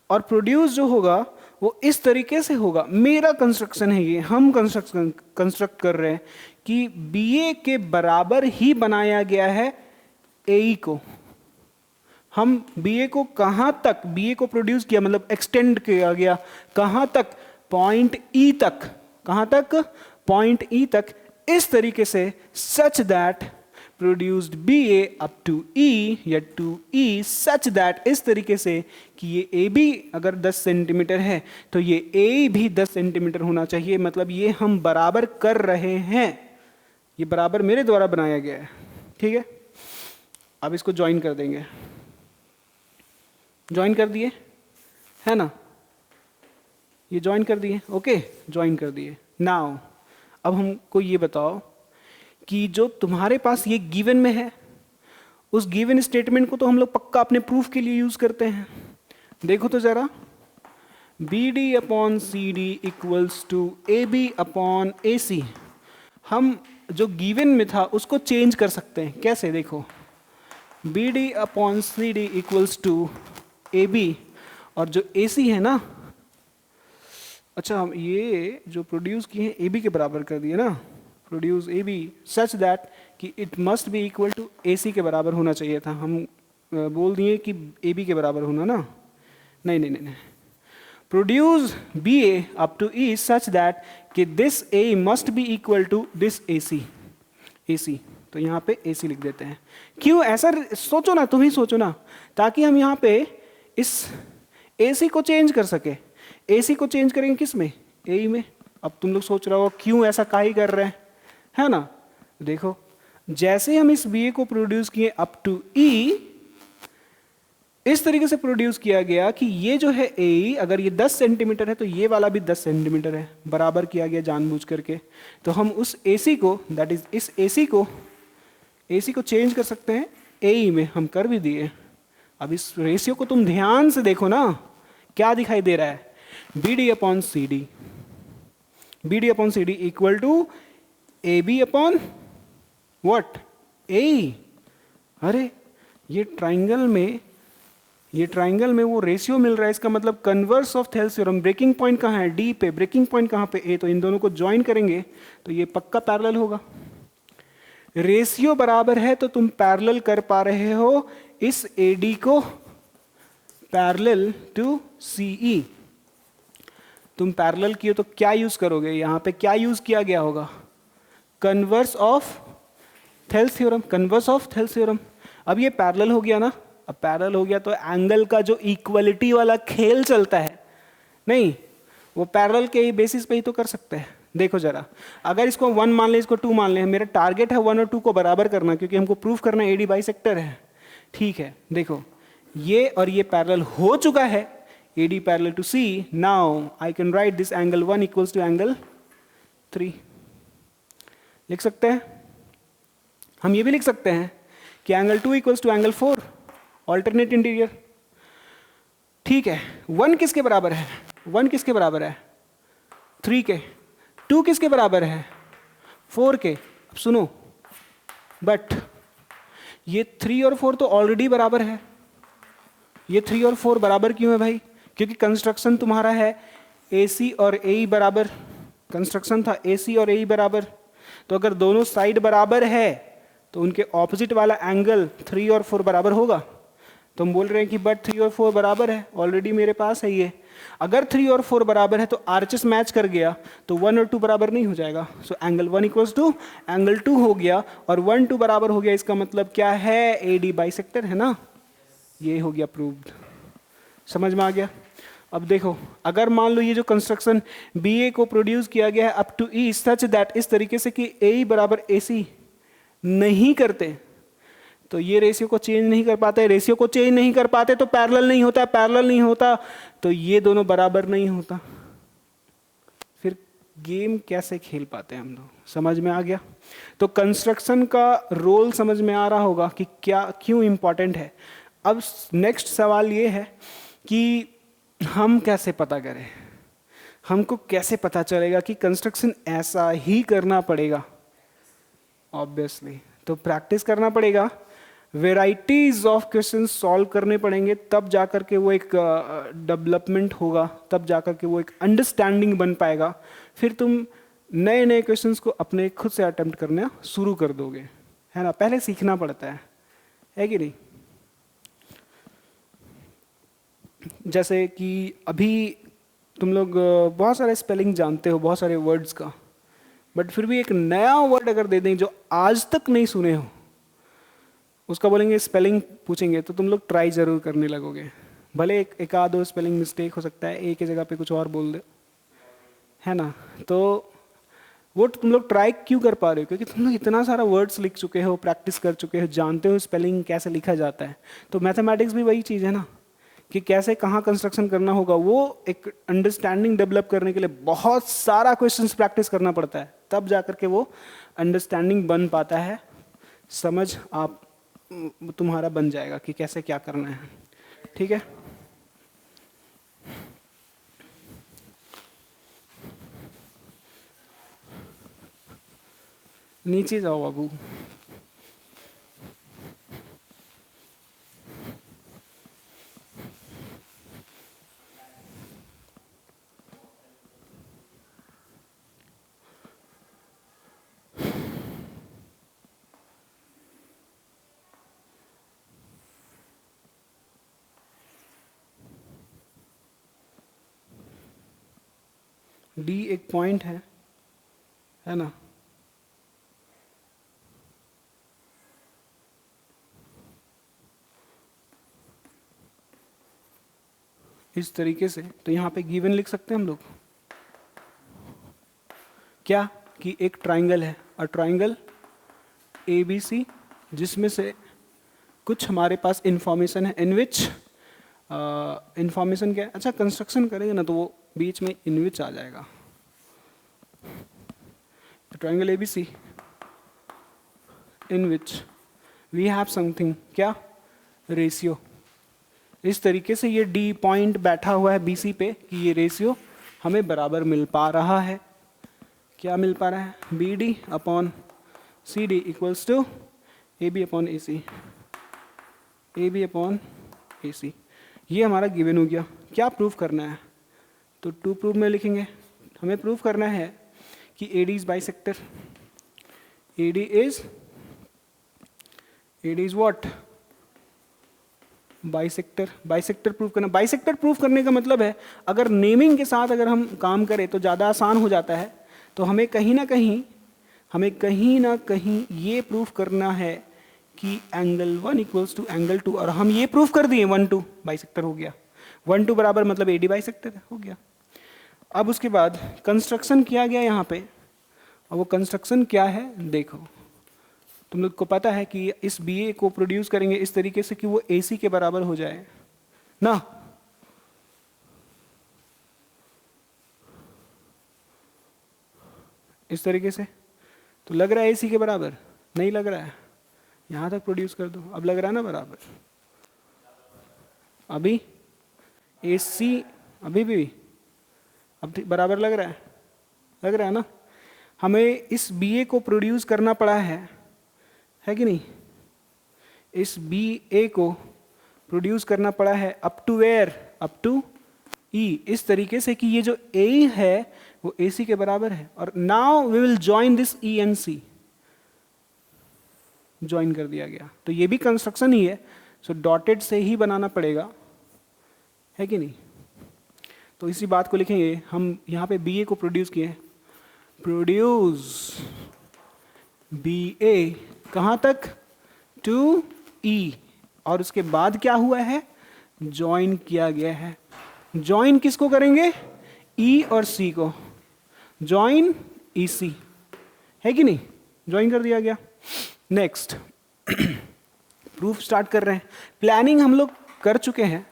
और प्रोड्यूस जो होगा वो इस तरीके से होगा। मेरा कंस्ट्रक्शन है ये, हम कंस्ट्रक्ट कर रहे हैं कि बी ए के बराबर ही बनाया गया है ए ई को। हम बी ए को कहाँ तक, बी ए को प्रोड्यूस किया मतलब एक्सटेंड किया गया, कहाँ तक, पॉइंट ई तक, कहाँ तक, पॉइंट ई तक, इस तरीके से such that produced B A up to E या टू ई सच दैट, इस तरीके से कि ये ए बी अगर 10 सेंटीमीटर है तो ये ए भी 10 सेंटीमीटर होना चाहिए। मतलब ये हम बराबर कर रहे हैं, ये बराबर मेरे द्वारा बनाया गया है, ठीक है। अब इसको ज्वाइन कर देंगे, ज्वाइन कर दिए, है ना, ये ज्वाइन कर दिए, ओके ज्वाइन कर दिए। नाउ अब हमको ये बताओ कि जो तुम्हारे पास ये गिवन में है, उस गिवन स्टेटमेंट को तो हम लोग पक्का अपने प्रूफ के लिए यूज करते हैं। देखो तो जरा, B D upon C D equals to A B upon A C, हम जो गिवन में था उसको चेंज कर सकते हैं। कैसे, देखो B D upon C D equals to A B, और जो ए सी है ना, अच्छा हम ये जो प्रोड्यूस किए हैं ए बी के बराबर कर दिए ना, produce A B such that कि it must be equal to A C के बराबर होना चाहिए था। हम बोल दिए कि ए बी के बराबर होना ना, नहीं नहीं नहीं, produce B A up to E such that कि this A must be equal to this A C. तो यहाँ पे ए सी लिख देते हैं। क्यों ऐसा सोचो ना, तुम ही सोचो ना, ताकि हम यहाँ पे इस ए सी को चेंज कर सके। ए सी को चेंज करेंगे किस में, ए ई में। अब तुम लोग सोच रहे हो क्यों ऐसा काहे कर रहे हैं, है ना। देखो जैसे हम इस बी ए को प्रोड्यूस किए अप टू ई, इस तरीके से प्रोड्यूस किया गया कि ये जो है ए ई, अगर ये 10 सेंटीमीटर है तो ये वाला भी 10 सेंटीमीटर है, बराबर किया गया जानबूझ करके। तो हम उस ए सी को, दैट इज इस ए सी को चेंज कर सकते हैं ए ई में, हम कर भी दिए। अब इस रेशियो को तुम ध्यान से देखो ना, क्या दिखाई दे रहा है, B D upon C D, B D upon C D equal to A B upon what, A. अरे ये ट्राइंगल में वो रेशियो मिल रहा है, इसका मतलब converse of Thales theorem. Breaking point कहाँ है, डी पे, ब्रेकिंग पॉइंट कहाँ पे, ए। तो इन दोनों को ज्वाइन करेंगे तो ये पक्का पैरेलल होगा। रेशियो बराबर है तो तुम पैरेलल कर पा रहे हो इस ए डी को पैरेलल टू सी ई। तुम पैरेलल किए तो क्या यूज करोगे, यहाँ पे क्या यूज किया गया होगा, converse of Thales theorem, converse of Thales theorem. अब ये पैरेलल हो गया ना, अब पैरेलल हो गया तो एंगल का जो इक्वलिटी वाला खेल चलता है, नहीं वो पैरेलल के बेसिस पे ही तो कर सकते हैं। देखो जरा, अगर इसको 1 मान ले, इसको 2 मान ले, मेरा टारगेट है 1 और 2 को बराबर करना, क्योंकि हमको प्रूफ करना एडी बाइसेक्टर है, ठीक है। देखो ये और ये पैरेलल हो चुका है, AD parallel to C. Now I can write this angle 1 equals to angle 3. लिख सकते हैं. हम ये भी लिख सकते हैं कि angle 2 equals to angle 4, alternate interior. ठीक है. 1 किसके बराबर है? 1 किसके बराबर है? 3 के. 2 किसके बराबर है? 4 के. अब सुनो, बट ये 3 और 4 तो ऑलरेडी बराबर है. ये 3 और 4 बराबर क्यों है भाई? क्योंकि कंस्ट्रक्शन तुम्हारा है AC और AE बराबर. कंस्ट्रक्शन था AC और AE बराबर. तो अगर दोनों साइड बराबर है तो उनके ऑपोजिट वाला एंगल 3 और 4 बराबर होगा. तो हम बोल रहे हैं कि बट 3 और 4 बराबर है, ऑलरेडी मेरे पास है ये. अगर 3 और 4 बराबर है तो आर्चेस मैच कर गया, तो 1 और 2 बराबर नहीं हो जाएगा. So angle 1 equals to angle 2 हो गया और 1 2 बराबर हो गया. इसका मतलब क्या है? AD बाइसेक्टर है ना. ये हो गया प्रूव्ड. समझ में आ गया? अब देखो, अगर मान लो ये जो कंस्ट्रक्शन BA को प्रोड्यूस किया गया है up to E such that, इस तरीके से कि AE बराबर AC नहीं करते, तो ये रेशियो को चेंज नहीं कर पाते. रेशियो को चेंज नहीं कर पाते तो पैरेलल नहीं होता. पैरेलल नहीं होता तो ये दोनों बराबर नहीं होता. फिर गेम कैसे खेल पाते हैं हम लोग? समझ में आ गया? तो कंस्ट्रक्शन का रोल समझ में आ रहा होगा कि क्या क्यों इंपॉर्टेंट है. अब नेक्स्ट सवाल ये है कि हम कैसे पता करें, हमको कैसे पता चलेगा कि कंस्ट्रक्शन ऐसा ही करना पड़ेगा? ऑब्वियसली तो प्रैक्टिस करना पड़ेगा, वेराइटीज ऑफ क्वेश्चन सॉल्व करने पड़ेंगे, तब जाकर के वो एक डेवलपमेंट होगा, तब जाकर के वो एक अंडरस्टैंडिंग बन पाएगा. फिर तुम नए नए क्वेश्चंस को अपने खुद से अटेम्प्ट करना शुरू कर दोगे, है ना. पहले सीखना पड़ता है कि नहीं? जैसे कि अभी तुम लोग बहुत सारे स्पेलिंग जानते हो, बहुत सारे वर्ड्स का, बट फिर भी एक नया वर्ड अगर दे दें जो आज तक नहीं सुने हो, उसका बोलेंगे स्पेलिंग पूछेंगे तो तुम लोग ट्राई जरूर करने लगोगे. भले एक आध दो स्पेलिंग मिस्टेक हो सकता है, एक ही जगह पे कुछ और बोल दे, है ना. तो वो तुम लोग ट्राई क्यों कर पा रहे हो? क्योंकि तुम लोग इतना सारा वर्ड्स लिख चुके हो, प्रैक्टिस कर चुके हो, जानते हो स्पेलिंग कैसे लिखा जाता है. तो मैथमेटिक्स भी वही चीज़ है ना, कि कैसे कहाँ कंस्ट्रक्शन करना होगा. वो एक अंडरस्टैंडिंग डेवलप करने के लिए बहुत सारा क्वेश्चंस प्रैक्टिस करना पड़ता है, तब जाकर के वो अंडरस्टैंडिंग बन पाता है. समझ आप तुम्हारा बन जाएगा कि कैसे क्या करना है. ठीक है. नीचे जाओ बाबू. D एक पॉइंट है ना. इस तरीके से तो यहाँ पे गिवन लिख सकते हैं हम लोग क्या, कि एक ट्राइंगल है, और ट्राइंगल ABC जिसमें से कुछ हमारे पास इंफॉर्मेशन है, इन विच इंफॉर्मेशन क्या है. अच्छा, कंस्ट्रक्शन करेंगे ना तो वो बीच में इन विच आ जाएगा. Triangle ABC in which we have something, क्या, रेशियो. इस तरीके से ये D पॉइंट बैठा हुआ है BC पे कि ये रेशियो हमें बराबर मिल पा रहा है. क्या मिल पा रहा है? BD upon CD equals to AB upon AC. AB upon AC ये हमारा गिवन हो गया. क्या प्रूव करना है? तो टू प्रूव में लिखेंगे. हमें प्रूव करना है कि AD is bisector. AD is what? Bisector. Bisector prove करना. बाइसेक्टर प्रूव करने का मतलब है, अगर नेमिंग के साथ अगर हम काम करें तो ज़्यादा आसान हो जाता है. तो हमें कहीं ना कहीं ये प्रूव करना है कि एंगल 1 इक्वल्स टू एंगल 2, और हम ये प्रूव कर दिए 1 2 बाइसेक्टर हो गया. 1 2 बराबर मतलब AD बाइसेक्टर हो गया. अब उसके बाद कंस्ट्रक्शन किया गया यहाँ पे, और वो कंस्ट्रक्शन क्या है देखो. तुम लोग को पता है कि इस BA को प्रोड्यूस करेंगे इस तरीके से कि वो AC के बराबर हो जाए ना. इस तरीके से, तो लग रहा है AC के बराबर? नहीं लग रहा है। यहाँ तक प्रोड्यूस कर दो, अब लग रहा है ना बराबर? अभी AC अभी भी अब बराबर लग रहा है? लग रहा है ना? हमें इस BA को प्रोड्यूस करना पड़ा है कि नहीं? इस BA को प्रोड्यूस करना पड़ा है up to where? Up to E, इस तरीके से कि ये जो A है वो AC के बराबर है। और now we will join this E and C, join कर दिया गया। तो ये भी कंस्ट्रक्शन ही है, सो डॉटेड से ही बनाना पड़ेगा, है कि नहीं? तो इसी बात को लिखेंगे हम यहाँ पे BA को प्रोड्यूस किए, प्रोड्यूस BA कहाँ तक? टू E, और उसके बाद क्या हुआ है? ज्वाइन किया गया है। ज्वाइन किसको करेंगे? E और C को, ज्वाइन EC, है कि नहीं? ज्वाइन कर दिया गया। नेक्स्ट प्रूफ स्टार्ट कर रहे हैं। प्लानिंग हम लोग कर चुके हैं,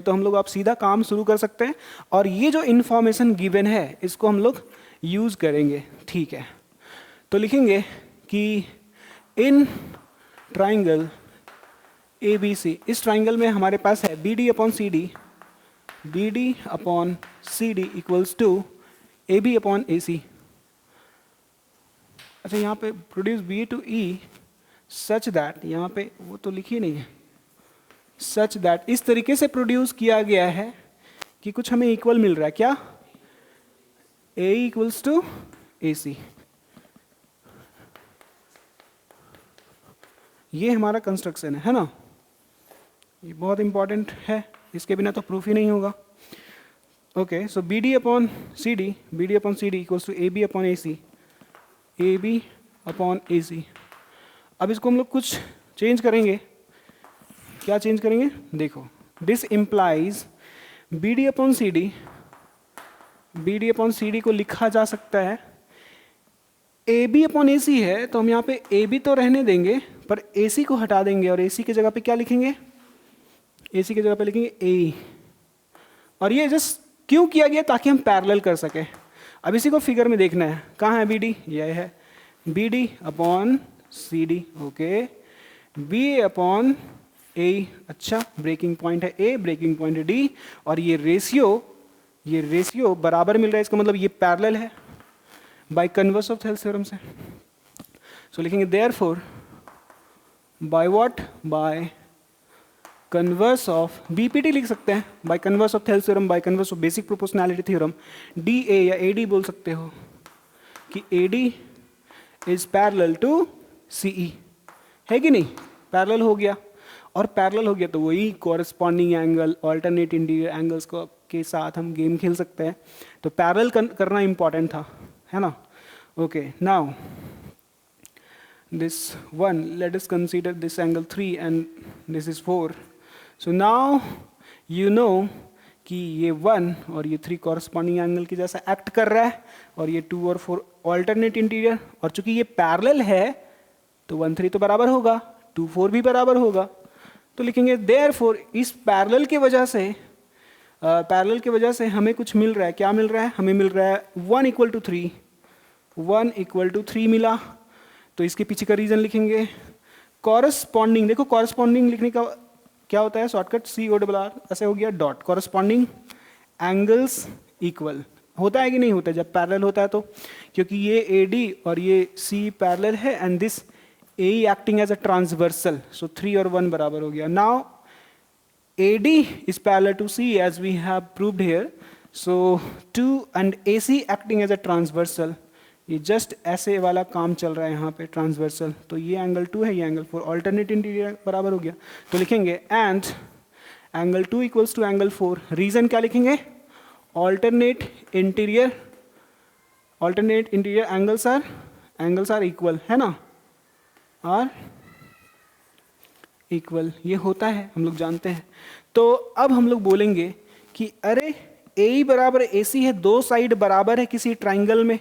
तो हम लोग आप सीधा काम शुरू कर सकते हैं, और ये जो इंफॉर्मेशन गिवन है इसको हम लोग यूज करेंगे, ठीक है? तो लिखेंगे कि इन ट्राइंगल ABC, इस ट्राइंगल में हमारे पास है BD upon CD equals to AB upon AC। अच्छा, यहाँ पे produce BA to E such that, यहाँ पे वो तो लिखी नहीं है, सच दैट इस तरीके से प्रोड्यूस किया गया है कि कुछ हमें इक्वल मिल रहा है। क्या? A equals to AC। ये हमारा कंस्ट्रक्शन है ना? ये बहुत इंपॉर्टेंट है, इसके बिना तो प्रूफ ही नहीं होगा। Okay, so BD upon CD equals to AB upon AC। अब इसको हम लोग कुछ चेंज करेंगे। क्या चेंज करेंगे? देखो, this implies BD upon CD को लिखा जा सकता है AB अपॉन AC है, तो हम यहाँ पे AB तो रहने देंगे पर AC को हटा देंगे, और AC की जगह पे क्या लिखेंगे? AC की जगह पे लिखेंगे A। और ये जस्ट क्यों किया गया? ताकि हम पैरेलल कर सके। अब इसी को फिगर में देखना है, कहाँ है BD? यह है BD upon CD, okay, BA upon A। अच्छा, ब्रेकिंग पॉइंट है A, ब्रेकिंग पॉइंट है D, और ये रेशियो बराबर मिल रहा है, इसका मतलब ये पैरेलल है by converse of Thales theorem से। सो लिखेंगे therefore by what? By converse of BPT लिख सकते हैं, by converse of Thales theorem, by converse of basic proportionality theorem, DA या AD बोल सकते हो कि AD is parallel to CE, है कि नहीं? पैरेलल हो गया, और पैरेलल हो गया तो वही corresponding angle, alternate interior angles को के साथ हम गेम खेल सकते हैं। तो पैरेलल करना इंपॉर्टेंट था, है ना? Okay, now this 1, let us consider this angle 3 and this is 4. So now you know कि ये 1 और ये 3 कॉरस्पॉन्डिंग एंगल की जैसा एक्ट कर रहा है, और ये 2 और 4 ऑल्टरनेट इंटीरियर, और चूंकि ये पैरेलल है तो 1 3 तो बराबर होगा, 2 4 भी बराबर होगा। तो लिखेंगे देयरफॉर इस पैरेलल के वजह से हमें कुछ मिल रहा है। क्या मिल रहा है? हमें मिल रहा है 1 इक्वल टू 3 मिला। तो इसके पीछे का रीजन लिखेंगे कॉरस्पॉन्डिंग। देखो, कॉरस्पॉन्डिंग लिखने का क्या होता है? शॉर्टकट CORR, ऐसे हो गया डॉट। कॉरस्पॉन्डिंग एंगल्स इक्वल होता है कि नहीं होता है जब पैरेलल होता है? तो क्योंकि ये AD और ये C पैरेलल है, and this AE acting as a transversal, so 3 और 1 बराबर हो गया। Now AD is parallel to C as we have proved here, so 2 and AC acting as a transversal, ये जस्ट ऐसे वाला काम चल रहा है यहाँ पे, ट्रांसवर्सल। तो ये एंगल 2 है, ये एंगल 4, ऑल्टरनेट इंटीरियर बराबर हो गया। तो लिखेंगे and angle 2 equals to angle 4। Reason क्या लिखेंगे? Alternate interior angles are equal, है ना? आर इक्वल, ये होता है, हम लोग जानते हैं। तो अब हम लोग बोलेंगे कि अरे AE बराबर AC है, 2 साइड बराबर है किसी ट्राइंगल में,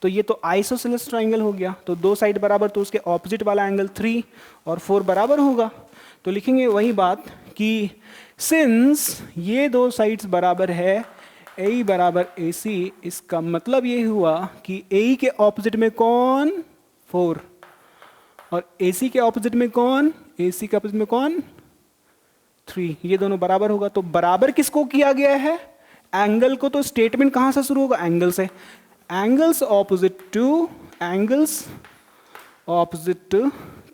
तो ये तो आइसोसेलेस ट्राइंगल हो गया। तो 2 साइड बराबर, तो उसके ऑपोजिट वाला एंगल 3 और 4 बराबर होगा। तो लिखेंगे वही बात कि सिंस ये 2 साइड्स बराबर है, ए बराबर ए सी, इसका मतलब ये हुआ कि ए के ऑपोजिट में कौन 4 और ए सी के ऑपोजिट में कौन, ए सी के ऑपोजिट में कौन 3, ये दोनों बराबर होगा। तो बराबर किसको किया गया है, एंगल को। तो स्टेटमेंट कहां से शुरू होगा, एंगल से। Angles opposite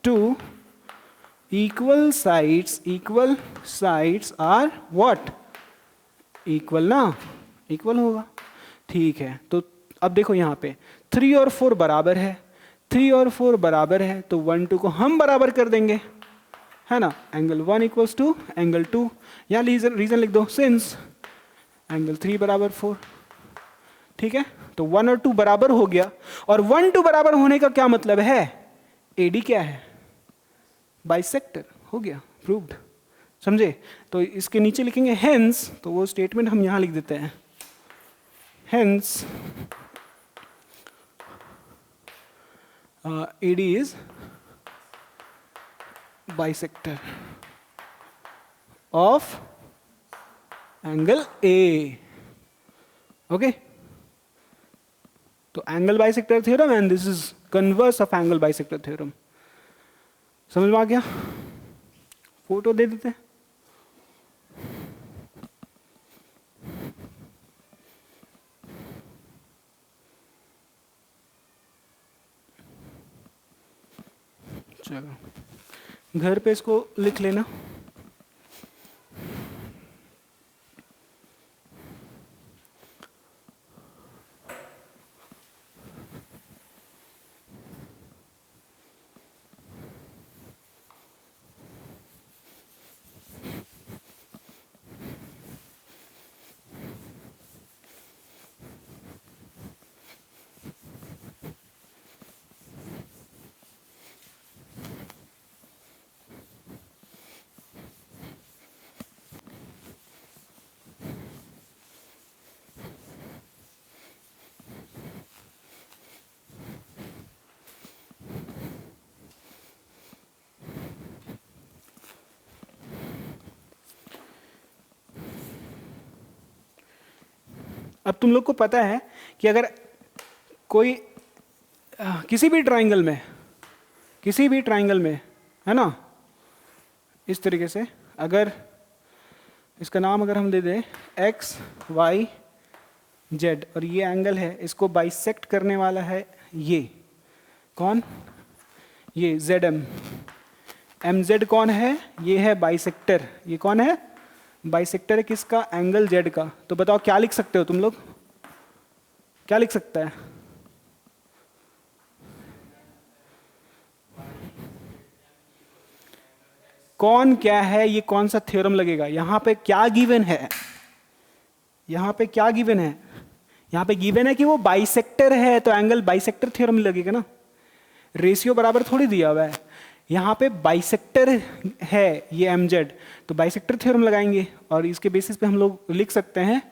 to equal sides are what, equal ना, इक्वल होगा। ठीक है, तो अब देखो यहाँ पे 3 और 4 बराबर है, 3 और 4 बराबर है, तो 1 2 को हम बराबर कर देंगे, है ना। एंगल 1 इक्वल्स टू एंगल 2, यहाँ रीजन लिख दो, सिंस एंगल 3 बराबर 4। ठीक है, तो 1 और 2 बराबर हो गया। और 1 2 बराबर होने का क्या मतलब है, एडी क्या है, बाइसेक्टर, हो गया, प्रूव्ड। समझे। तो इसके नीचे लिखेंगे हेंस, तो वो स्टेटमेंट हम यहां लिख देते हैं, hence A D is bisector of angle A. Okay, तो angle bisector theorem and this is converse of angle bisector theorem. समझ में आ गया। फोटो दे देते हैं। चलो घर पे इसको लिख लेना। अब तुम लोग को पता है कि अगर कोई किसी भी ट्राइंगल में है ना, इस तरीके से अगर इसका नाम अगर हम दे दें एक्स वाई जेड और ये एंगल है, इसको बाइसेक्ट करने वाला है ये कौन, ये जेड एम जेड कौन है, ये है बाइसेक्टर। ये कौन है, बाइसेक्टर है किसका, एंगल जेड का। तो बताओ क्या लिख सकते हो तुम लोग, क्या लिख सकता है, कौन क्या है, ये कौन सा थ्योरम लगेगा। यहां पे क्या गिवन है, यहां पे क्या गिवन है, यहां पे गिवन है कि वो बाइसेक्टर है, तो एंगल बाइसेक्टर थ्योरम लगेगा ना। रेशियो बराबर थोड़ी दिया हुआ है, यहाँ पे बाइसेक्टर है ये एम जेड, तो बाइसेक्टर थ्योरम लगाएंगे और इसके बेसिस पे हम लोग लिख सकते हैं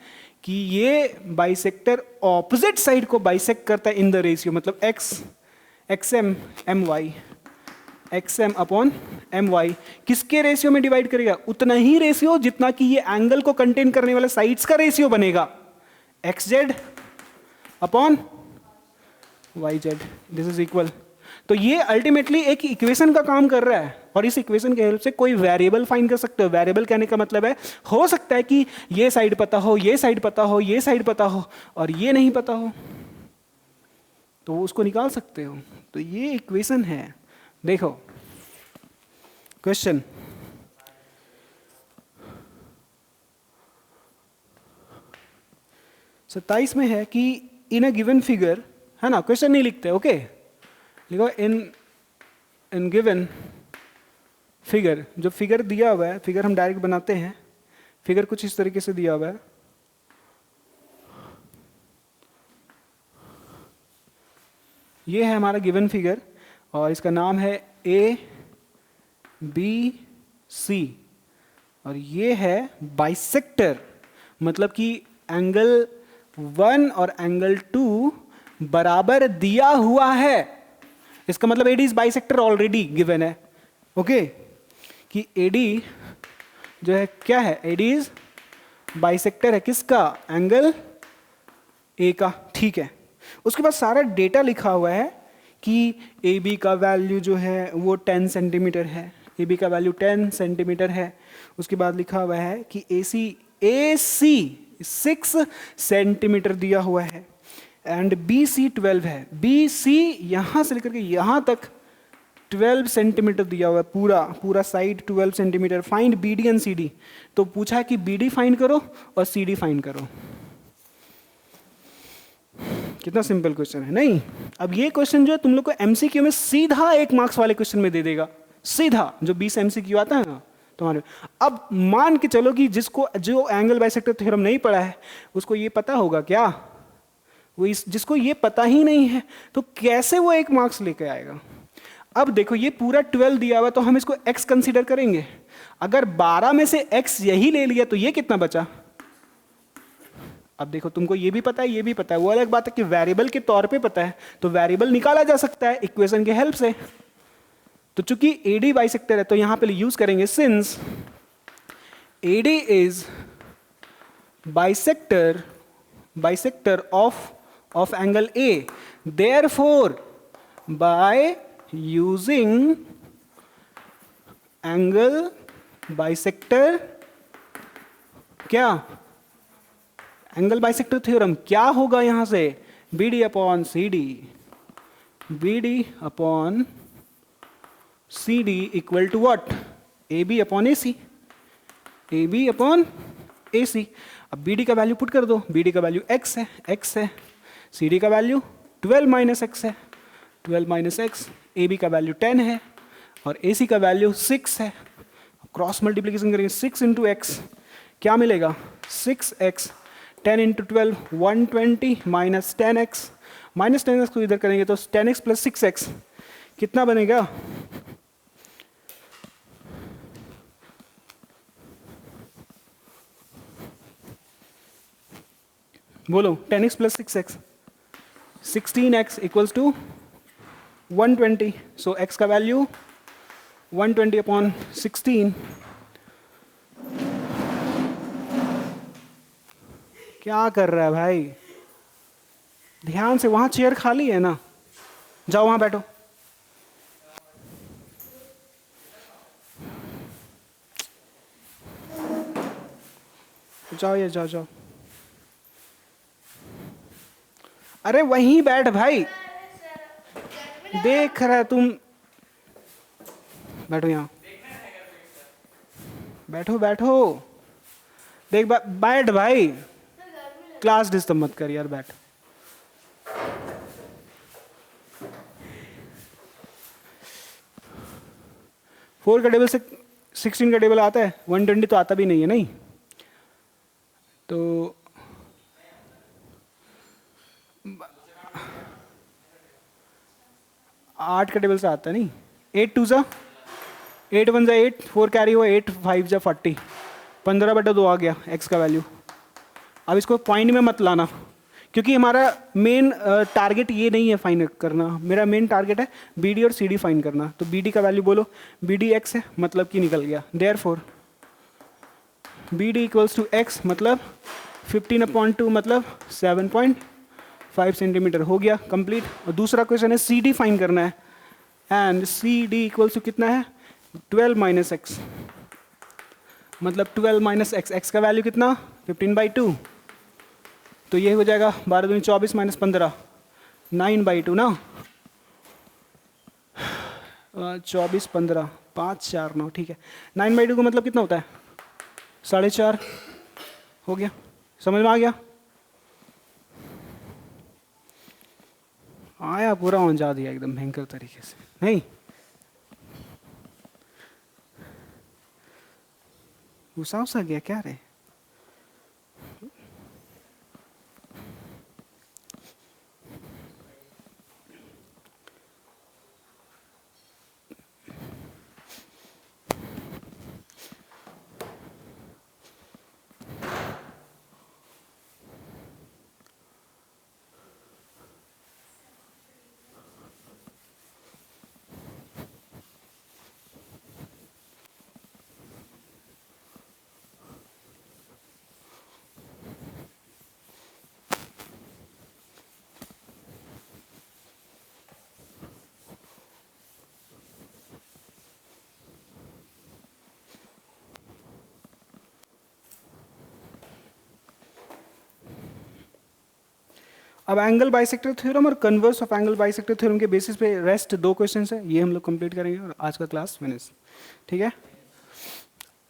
कि ये बाइसेक्टर ऑपोजिट साइड को बाइसेक्ट करता है इन द रेशियो, मतलब X M upon M Y किसके रेशियो में डिवाइड करेगा, उतना ही रेशियो जितना कि ये एंगल को कंटेन करने वाले साइड्स का रेशियो बनेगा, X Z upon Y Z, this is equal. तो ये अल्टीमेटली एक इक्वेशन का काम कर रहा है और इस इक्वेशन के हेल्प से कोई वेरिएबल फाइंड कर सकते हो। वेरिएबल कहने का मतलब है, हो सकता है कि ये साइड पता हो, ये साइड पता हो, ये साइड पता हो और ये नहीं पता हो, तो उसको निकाल सकते हो। तो ये इक्वेशन है। देखो क्वेश्चन, सत्ताईस में है कि इन अ गिवन फिगर, है ना, क्वेश्चन नहीं लिखते, ओके लिखो इन गिवन फिगर। जो फिगर दिया हुआ है, फिगर हम डायरेक्ट बनाते हैं, फिगर कुछ इस तरीके से दिया हुआ है, ये है हमारा गिवन फिगर और इसका नाम है ए बी सी और ये है बाइसेक्टर, मतलब कि एंगल 1 और एंगल 2 बराबर दिया हुआ है। इसका मतलब A D is bisector already given है, ओके कि एडी जो है क्या है, एडी इज बाइसेक्टर है किसका? एंगल ए का, ठीक है। उसके बाद सारा डेटा लिखा हुआ है कि ए बी का वैल्यू जो है वो 10 सेंटीमीटर है, ए बी का वैल्यू 10 सेंटीमीटर है। उसके बाद लिखा हुआ है कि ए सी 6 सेंटीमीटर दिया हुआ है एंड बी सी 12 है। बी सी यहाँ से लेकर के यहाँ तक 12 सेंटीमीटर दिया हुआ है, पूरा पूरा side 12 centimetre. Find B D and C D. तो पूछा है कि बी डी फाइंड करो और सी डी फाइंड करो। कितना सिंपल क्वेश्चन है नहीं? अब ये क्वेश्चन जो है तुम लोग को एमसीक्यू में सीधा 1 मार्क्स वाले क्वेश्चन में दे देगा, सीधा जो 20 एमसीक्यू आता है ना तुम्हारे। अब मान के चलो कि जिसको जो एंगल बाइसेक्टर थ्योरम नहीं पढ़ा है उसको ये पता होगा क्या? जिसको ये पता ही नहीं है तो कैसे वो 1 मार्क्स लेके आएगा? अब देखो ये पूरा 12 दिया हुआ तो हम इसको x कंसीडर करेंगे। अगर 12 में से x यही ले लिया तो ये कितना बचा? अब देखो तुमको ये भी पता है ये भी पता है, वो अलग बात है कि वेरिएबल के तौर पे पता है तो वेरिएबल निकाला जा सकता है इक्वेशन के हेल्प से। तो चूंकि एडी बाइसेक्टर है तो यहां पे यूज करेंगे since A D is bisector of angle A, therefore by using angle bisector क्या? एंगल बाइसेक्टर थ्योरम क्या होगा यहां से? B D upon C D, B D upon C D equal to what? A B upon A C, A B upon A C. अब बी D का value put कर दो, बी डी का वैल्यू x है, सी डी का value 12 minus x है, 12 minus x, A B का वैल्यू 10 है और ए सी का वैल्यू 6 है। क्रॉस मल्टीप्लीकेशन करेंगे 6 इंटू एक्स, क्या मिलेगा? 6x, 10 into 12 120 minus 10x, minus 10x को इधर करेंगे तो 10x प्लस 6x कितना बनेगा? बोलो 10x plus 6x, 16x equals to 120। So x का वैल्यू 120 अपॉन 16। क्या कर रहा है भाई? ध्यान से, वहां चेयर खाली है ना, जाओ वहां बैठो। जाओ ये जाओ जाओ, अरे वहीं बैठ भाई, देख रहा है तुम, बैठो यहाँ, बैठो बैठो, देख बैठ भाई, क्लास डिस्टर्ब मत कर यार, बैठ। फोर का टेबल से 16 का टेबल आता है, 120 तो आता भी नहीं है नहीं, तो 8 का टेबल से आता है नहीं, 8 2 जा 8 1 जा 8, 4 कैरी हुआ 8 5 जा 40, 15/2 आ गया x का वैल्यू। अब इसको पॉइंट में मत लाना क्योंकि हमारा मेन टारगेट ये नहीं है फाइंड करना, मेरा मेन टारगेट है बी डी और सी डी फाइंड करना। तो बी डी का वैल्यू बोलो, बी डी एक्स है मतलब कि निकल गया, therefore B D equals to X मतलब 15/2 मतलब 7.5 सेंटीमीटर हो गया कंप्लीट। और दूसरा क्वेश्चन है सी डी फाइंड करना है and C D equals to कितना है 12 माइनस एक्स मतलब 12 माइनस एक्स, एक्स का वैल्यू कितना 15/2, तो ये हो जाएगा 12 दूनी 24 माइनस 15 9/2 ना, 24 15 5 4 9, ठीक है। 9/2 का मतलब कितना होता है 4.5 हो गया, समझ में आ गया? आया पूरा समझा दिया एकदम भयंकर तरीके से, नहीं गुस्सा सा गया क्या रे? अब एंगल बाइसेक्टर थ्योरम और converse of angle bisector theorem के बेसिस पे रेस्ट 2 क्वेश्चंस है, ये हम लोग कंप्लीट करेंगे और आज का क्लास फिनिश। ठीक है,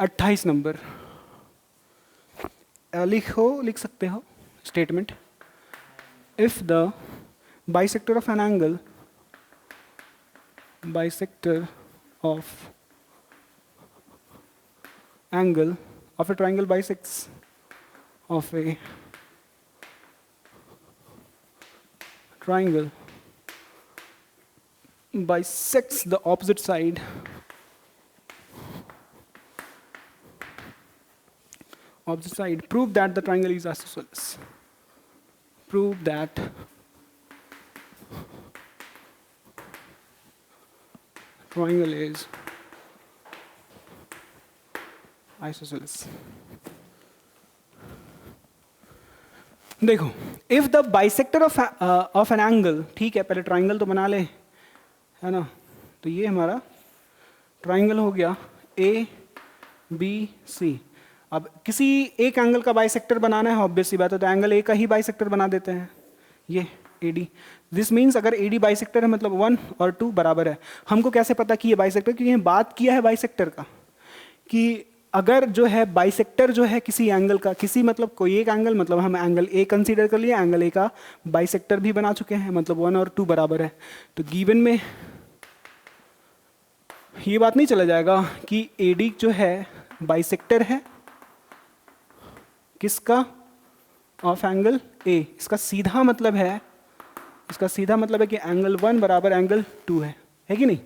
28 नंबर लिख सकते हो statement, if the bisector of an angle, bisector of angle of a triangle bisects of a triangle bisects the opposite side prove that the triangle is isosceles, prove that triangle is isosceles। देखो, if the bisector of an angle, ठीक है पहले triangle तो बना ले, है ना, तो ये हमारा ट्राइंगल हो गया ए बी सी। अब किसी एक एंगल का बाइसेक्टर बनाना है, ऑब्वियस सी बात है, तो एंगल ए का ही बाइसेक्टर बना देते हैं, ये ए डी। दिस मीन्स अगर ए डी बाइसेक्टर है मतलब 1 और 2 बराबर है। हमको कैसे पता कि ये बाइसेक्टर, क्योंकि बात किया है बाइसेक्टर का, कि अगर जो है बाइसेक्टर जो है किसी एंगल का, किसी मतलब कोई एक एंगल, मतलब हम एंगल ए कंसीडर कर लिए, एंगल ए का बाइसेक्टर भी बना चुके हैं, मतलब 1 और 2 बराबर है, तो गिवन में ये बात नहीं चला जाएगा कि एडी जो है बाइसेक्टर है किसका, ऑफ एंगल ए। इसका सीधा मतलब है, इसका सीधा मतलब है कि एंगल 1 बराबर एंगल 2 है कि नहीं।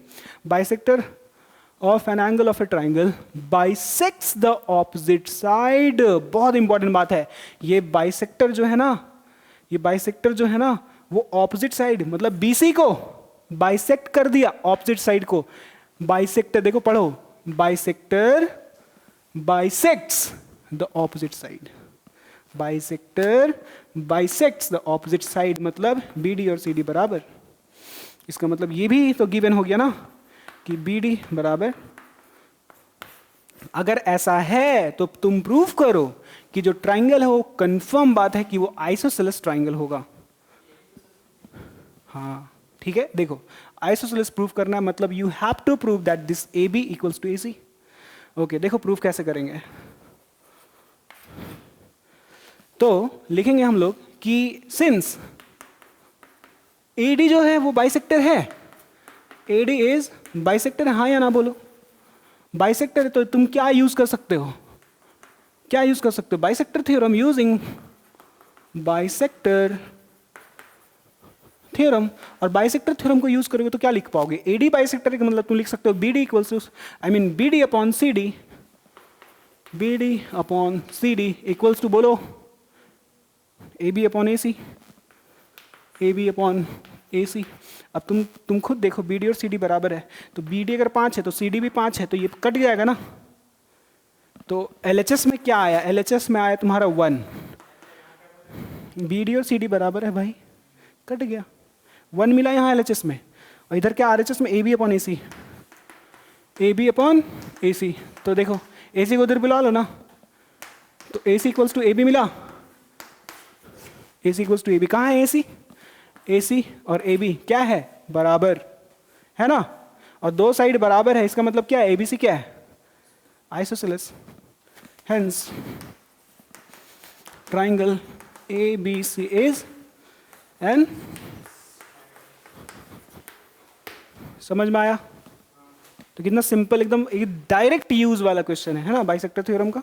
Bisector of an angle of A triangle bisects the opposite side, बहुत इंपॉर्टेंट बात है, ये बाइसेक्टर जो है ना, ये बाइसेक्टर जो है ना वो ऑपोजिट साइड मतलब बीसी को बाइसेक्ट कर दिया, ऑपोजिट साइड को बाइसेक्टर, देखो पढ़ो, bisector bisects the opposite side, bisector bisects the opposite side, मतलब बी डी और सी डी बराबर। इसका मतलब ये भी तो गिवन हो गया ना कि बी डी बराबर, अगर ऐसा है तो तुम प्रूफ करो कि जो ट्राइंगल है वो कंफर्म बात है कि वो आइसोसेलेस ट्राइंगल होगा। हाँ ठीक है, देखो आइसोसेलेस प्रूफ करना है मतलब you have to prove that this A B equals to A C. Okay, देखो प्रूफ कैसे करेंगे। तो लिखेंगे हम लोग कि सिंस एडी जो है वो बाइसेक्टर है, एडी इज बाइसेक्टर है, हाँ या ना बोलो, बाइसेक्टर है, तो तुम क्या यूज कर सकते हो, क्या यूज कर सकते हो, bisector theorem, using bisector theorem. और बाइसेक्टर थ्योरम को यूज करोगे तो क्या लिख पाओगे, एडी बाइसेक्टर का मतलब तुम लिख सकते हो B D equals to, I mean B D upon C D, B D upon C D equals to बोलो A B upon A C, A B upon A C. अब तुम खुद देखो बी डी और सी डी बराबर है, तो B D अगर 5 है तो सी डी भी 5 है, तो ये कट जाएगा ना। तो एल एच एस में क्या आया, एल एच एस में आया तुम्हारा 1, बी डी और सी डी बराबर है भाई, कट गया, 1 मिला यहाँ एल एच एस में, और इधर क्या आर एच एस में A B upon A C, A B upon A C. तो देखो ए सी को उधर बुला लो ना, तो ए सी इक्वल्स टू ए बी मिला, ए सी इक्वल्स टू ए बी, कहाँ है ए सी, ए सी और ए बी क्या है बराबर, है ना, और दो साइड बराबर है, इसका मतलब क्या है, ए बी सी क्या है isosceles, hence triangle A B C is an, समझ में आया। तो कितना सिंपल, एकदम डायरेक्ट यूज वाला क्वेश्चन है ना बाइसेक्टर थ्योरम का।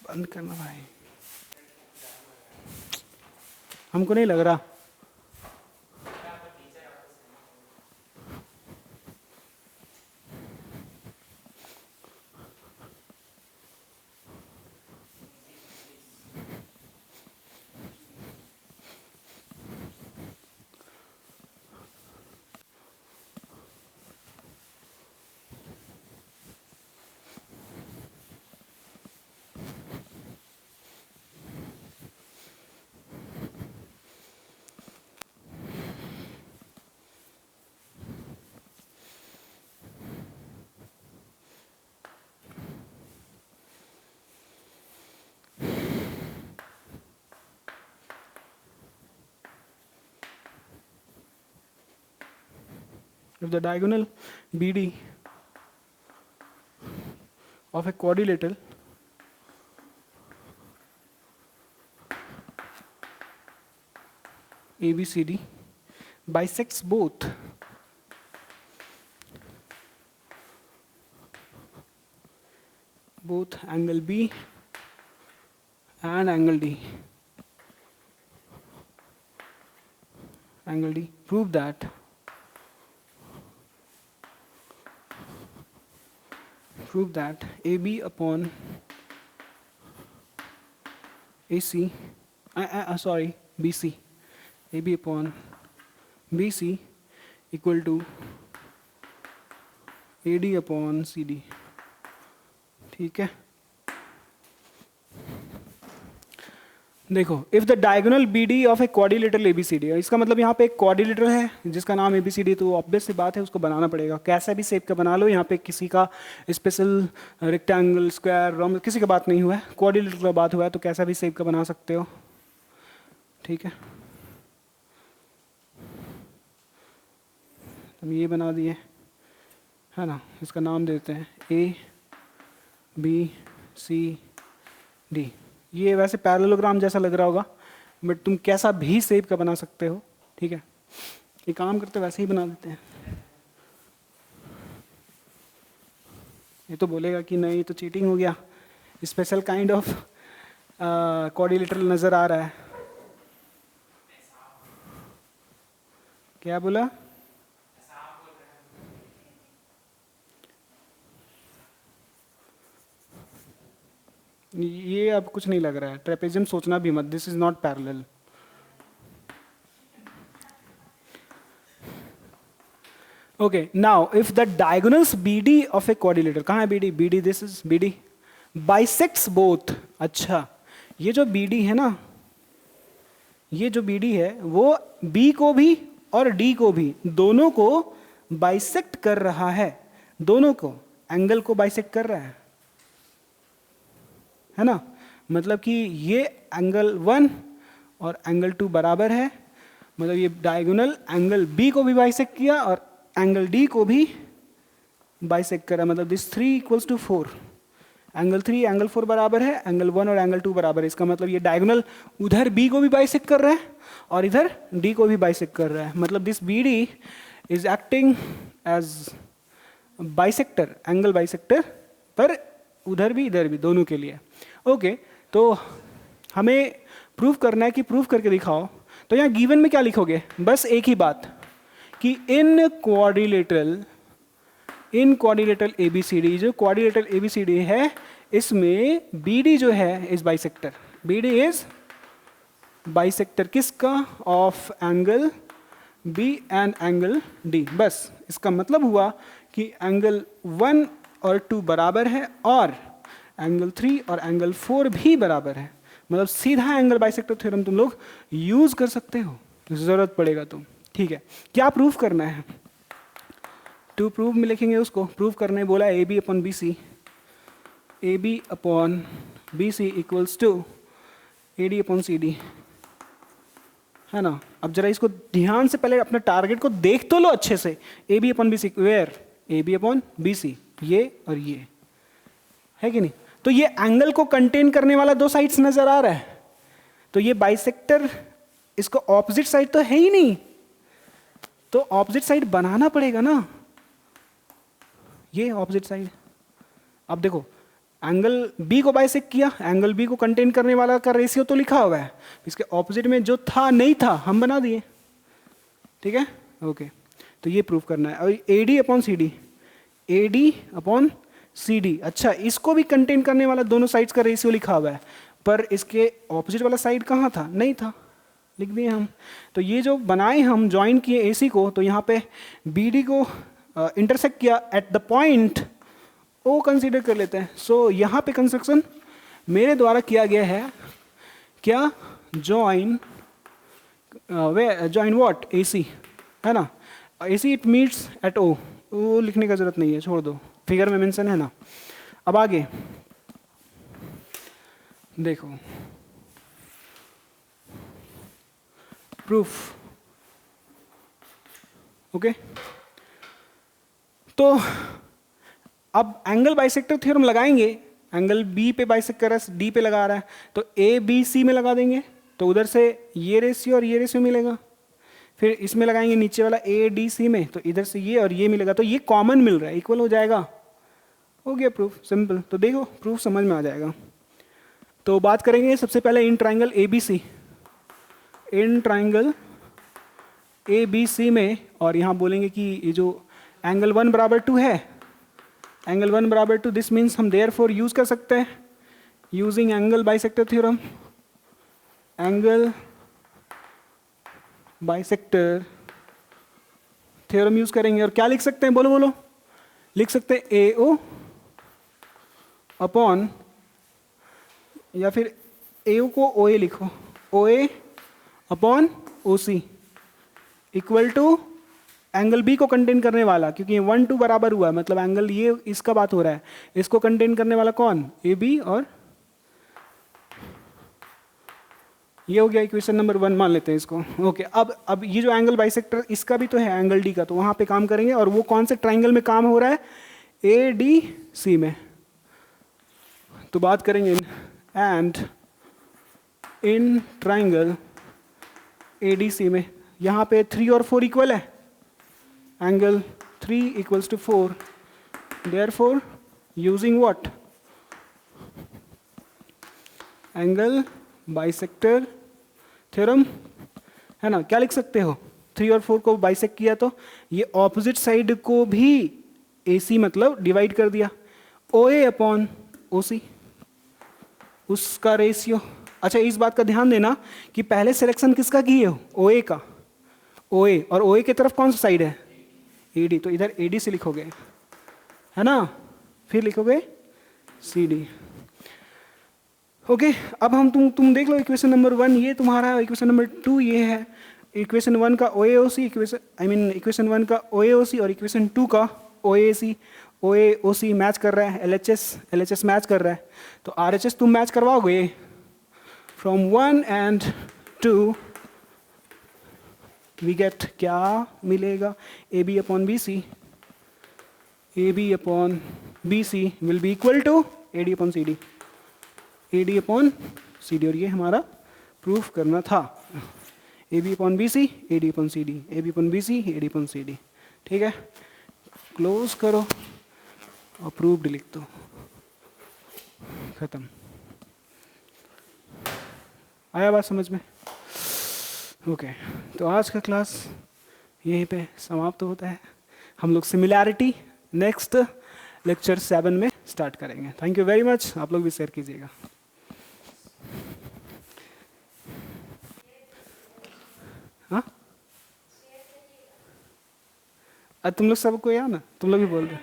बंद करना भाई, हमको नहीं लग रहा। if the diagonal BD of a quadrilateral ABCD bisects both angle B and angle D. Prove that AB upon AC, BC, AB upon BC equal to AD upon CD. ठीक है, देखो if the diagonal BD of a quadrilateral ABCD, इसका मतलब यहाँ पे एक quadrilateral है जिसका नाम ABCD, तो ऑब्वियस सी बात है उसको बनाना पड़ेगा, कैसा भी शेप का बना लो, यहाँ पे किसी का स्पेशल रेक्टेंगल, स्क्वायर, रोम्बस किसी का बात नहीं हुआ है, क्वाड्रिलेटरल का बात हुआ है, तो कैसा भी शेप का बना सकते हो। ठीक है, हम ये बना दिए है ना, इसका नाम देते हैं ABCD। ये वैसे पैरेललोग्राम जैसा लग रहा होगा, बट तुम कैसा भी शेप का बना सकते हो। ठीक है, ये काम करते वैसे ही बना देते हैं। ये तो बोलेगा कि नहीं, तो चीटिंग हो गया, स्पेशल काइंड ऑफ क्वाड्रिलेटरल नजर आ रहा है। क्या बोला? ये अब कुछ नहीं लग रहा है, ट्रेपेजियम सोचना भी मत, this is not parallel. Okay, now if the diagonals BD of a quadrilateral, कहाँ है BD? BD, this is BD, bisects both. अच्छा, ये जो BD है ना, ये जो BD है वो B को भी और D को भी, दोनों को बाइसेक्ट कर रहा है, दोनों को एंगल को बाइसेक्ट कर रहा है ना। मतलब कि ये एंगल 1 और एंगल 2 बराबर है, मतलब ये डायगोनल एंगल B को भी बाइसेक्ट किया और एंगल D को भी बाइसेक्ट करा, मतलब this 3 equals to 4, angle 3 angle 4 बराबर है, एंगल 1 और एंगल 2 बराबर है। इसका मतलब ये डायगोनल उधर B को भी बाइसेक्ट कर रहा है और इधर D को भी बाइसेक्ट कर रहा है, मतलब this BD is acting as bisector, angle bisector, पर उधर भी इधर भी, दोनों के लिए। ओके, तो हमें प्रूफ करना है कि प्रूफ करके दिखाओ। तो यहाँ गिवन में क्या लिखोगे? बस एक ही बात कि इन क्वाड्रिलेटरल ABCD, जो क्वाड्रिलेटरल ABCD है, इसमें BD जो है is bisector, BD is bisector किसका? Of angle B and angle D। बस इसका मतलब हुआ कि एंगल 1 और 2 बराबर है और एंगल 3 और एंगल 4 भी बराबर है, मतलब सीधा एंगल बाइसेक्टर थ्योरम तुम लोग यूज कर सकते हो, जरूरत पड़ेगा तो। ठीक है, क्या प्रूफ करना है? टू प्रूफ में लिखेंगे उसको, प्रूफ करने बोला AB upon BC equals to AD upon CD, है ना। अब जरा इसको ध्यान से पहले अपने टारगेट को देख तो लो अच्छे से। AB upon BC, where? AB upon BC, ये और ये है कि नहीं? तो ये एंगल को कंटेन करने वाला दो साइड्स नजर आ रहा है, तो ये बाइसेक्टर, इसको ऑपोजिट साइड तो है ही नहीं, तो ऑपोजिट साइड बनाना पड़ेगा ना, ये ऑपोजिट साइड। अब देखो, एंगल B को बाइसेक्ट किया, एंगल B को कंटेन करने वाला का रेशियो तो लिखा हुआ है, इसके ऑपोजिट में जो था नहीं था हम बना दिए। ठीक है, ओके, तो ये प्रूफ करना है। और AD अपॉन CD, अच्छा, इसको भी कंटेन करने वाला दोनों साइड्स का रेशियो लिखा हुआ है, पर इसके ऑपोजिट वाला साइड कहाँ था? नहीं था, लिख दिए हम। तो ये जो बनाए हम, ज्वाइन किए AC को, तो यहाँ पे BD को इंटरसेक्ट किया at the point O consider कर लेते हैं। सो यहाँ पे कंस्ट्रक्शन मेरे द्वारा किया गया है, क्या? Join what? AC, है ना। AC it meets eight O, वो लिखने का जरूरत नहीं है, छोड़ दो, फिगर में मेंशन है ना। अब आगे देखो, प्रूफ। ओके, तो अब एंगल बाइसेक्टर थ्योरम लगाएंगे, एंगल बी पे बाइसेक्ट कर रहा है, डी पे लगा रहा है, तो ए बी सी में लगा देंगे, तो उधर से ये रेशियो और ये रेशियो मिलेगा। फिर इसमें लगाएंगे नीचे वाला ए डी सी में, तो इधर से ये और ये मिलेगा, तो ये कॉमन मिल रहा है, इक्वल हो जाएगा। हो गया प्रूफ, सिंपल। तो देखो प्रूफ समझ में आ जाएगा। तो बात करेंगे सबसे पहले in triangle A B C, in triangle A B C में, और यहाँ बोलेंगे कि ये जो एंगल 1 बराबर 2 है, एंगल 1 बराबर 2, दिस मीन्स हम देयरफॉर यूज कर सकते हैं using angle bisector theorem, angle bisector theorem use करेंगे। और क्या लिख सकते हैं, बोलो बोलो, लिख सकते हैं ए ओ अपॉन, या फिर ए ओ को ओ ए लिखो, O A upon O C equal to angle B को कंटेन करने वाला, क्योंकि ये 1 2 बराबर हुआ है, मतलब एंगल ये इसका बात हो रहा है, इसको कंटेन करने वाला कौन, ए बी, और ये हो गया इक्वेशन नंबर 1, मान लेते हैं इसको। ओके, अब ये जो एंगल बाइसेक्टर इसका भी तो है एंगल डी का, तो वहां पे काम करेंगे, और वो कौन से ट्राइंगल में काम हो रहा है, ए डी सी में। तो बात करेंगे and in triangle A D C में, यहाँ पे 3 और 4 इक्वल है, angle 3 equals to 4, therefore using what, angle bisector theorem, है ना। क्या लिख सकते हो, 3 और 4 को बाइसेक्ट किया तो ये ऑपोजिट साइड को भी AC मतलब डिवाइड कर दिया, OA अपॉन OC उसका रेशियो। अच्छा, इस बात का ध्यान देना कि पहले सिलेक्शन किसका किए हो, OA का, OA, और OA की तरफ कौन सा साइड है, AD, तो इधर AD से लिखोगे, है ना, फिर लिखोगे CD। ओके, अब हम तुम देख लो इक्वेशन नंबर 1 ये तुम्हारा, इक्वेशन नंबर 2 ये है, इक्वेशन 1 का OAOC, इक्वेशन 1 का OAOC और इक्वेशन 2 का OAC, OAOC मैच कर रहा है, LHS मैच कर रहा है, तो RHS तुम मैच करवाओगे। फ्रॉम 1 एंड 2 वी गेट, क्या मिलेगा, AB upon BC, AB upon BC will be equal to AD upon CD, AD upon CD, और ये हमारा प्रूफ करना था, AB upon BC, AD upon CD, AB upon BC, AD upon CD। ठीक है, close करो, अप्रूव्ड लिख दो, खत्म। आया बात समझ में? ओके, तो आज का क्लास यहीं पे समाप्त होता है। हम लोग सिमिलैरिटी नेक्स्ट लेक्चर 7 में स्टार्ट करेंगे। थैंक यू वेरी मच, आप लोग भी शेयर कीजिएगा। हाँ, तुम लोग सबको याद ना, तुम लोग भी बोल दो।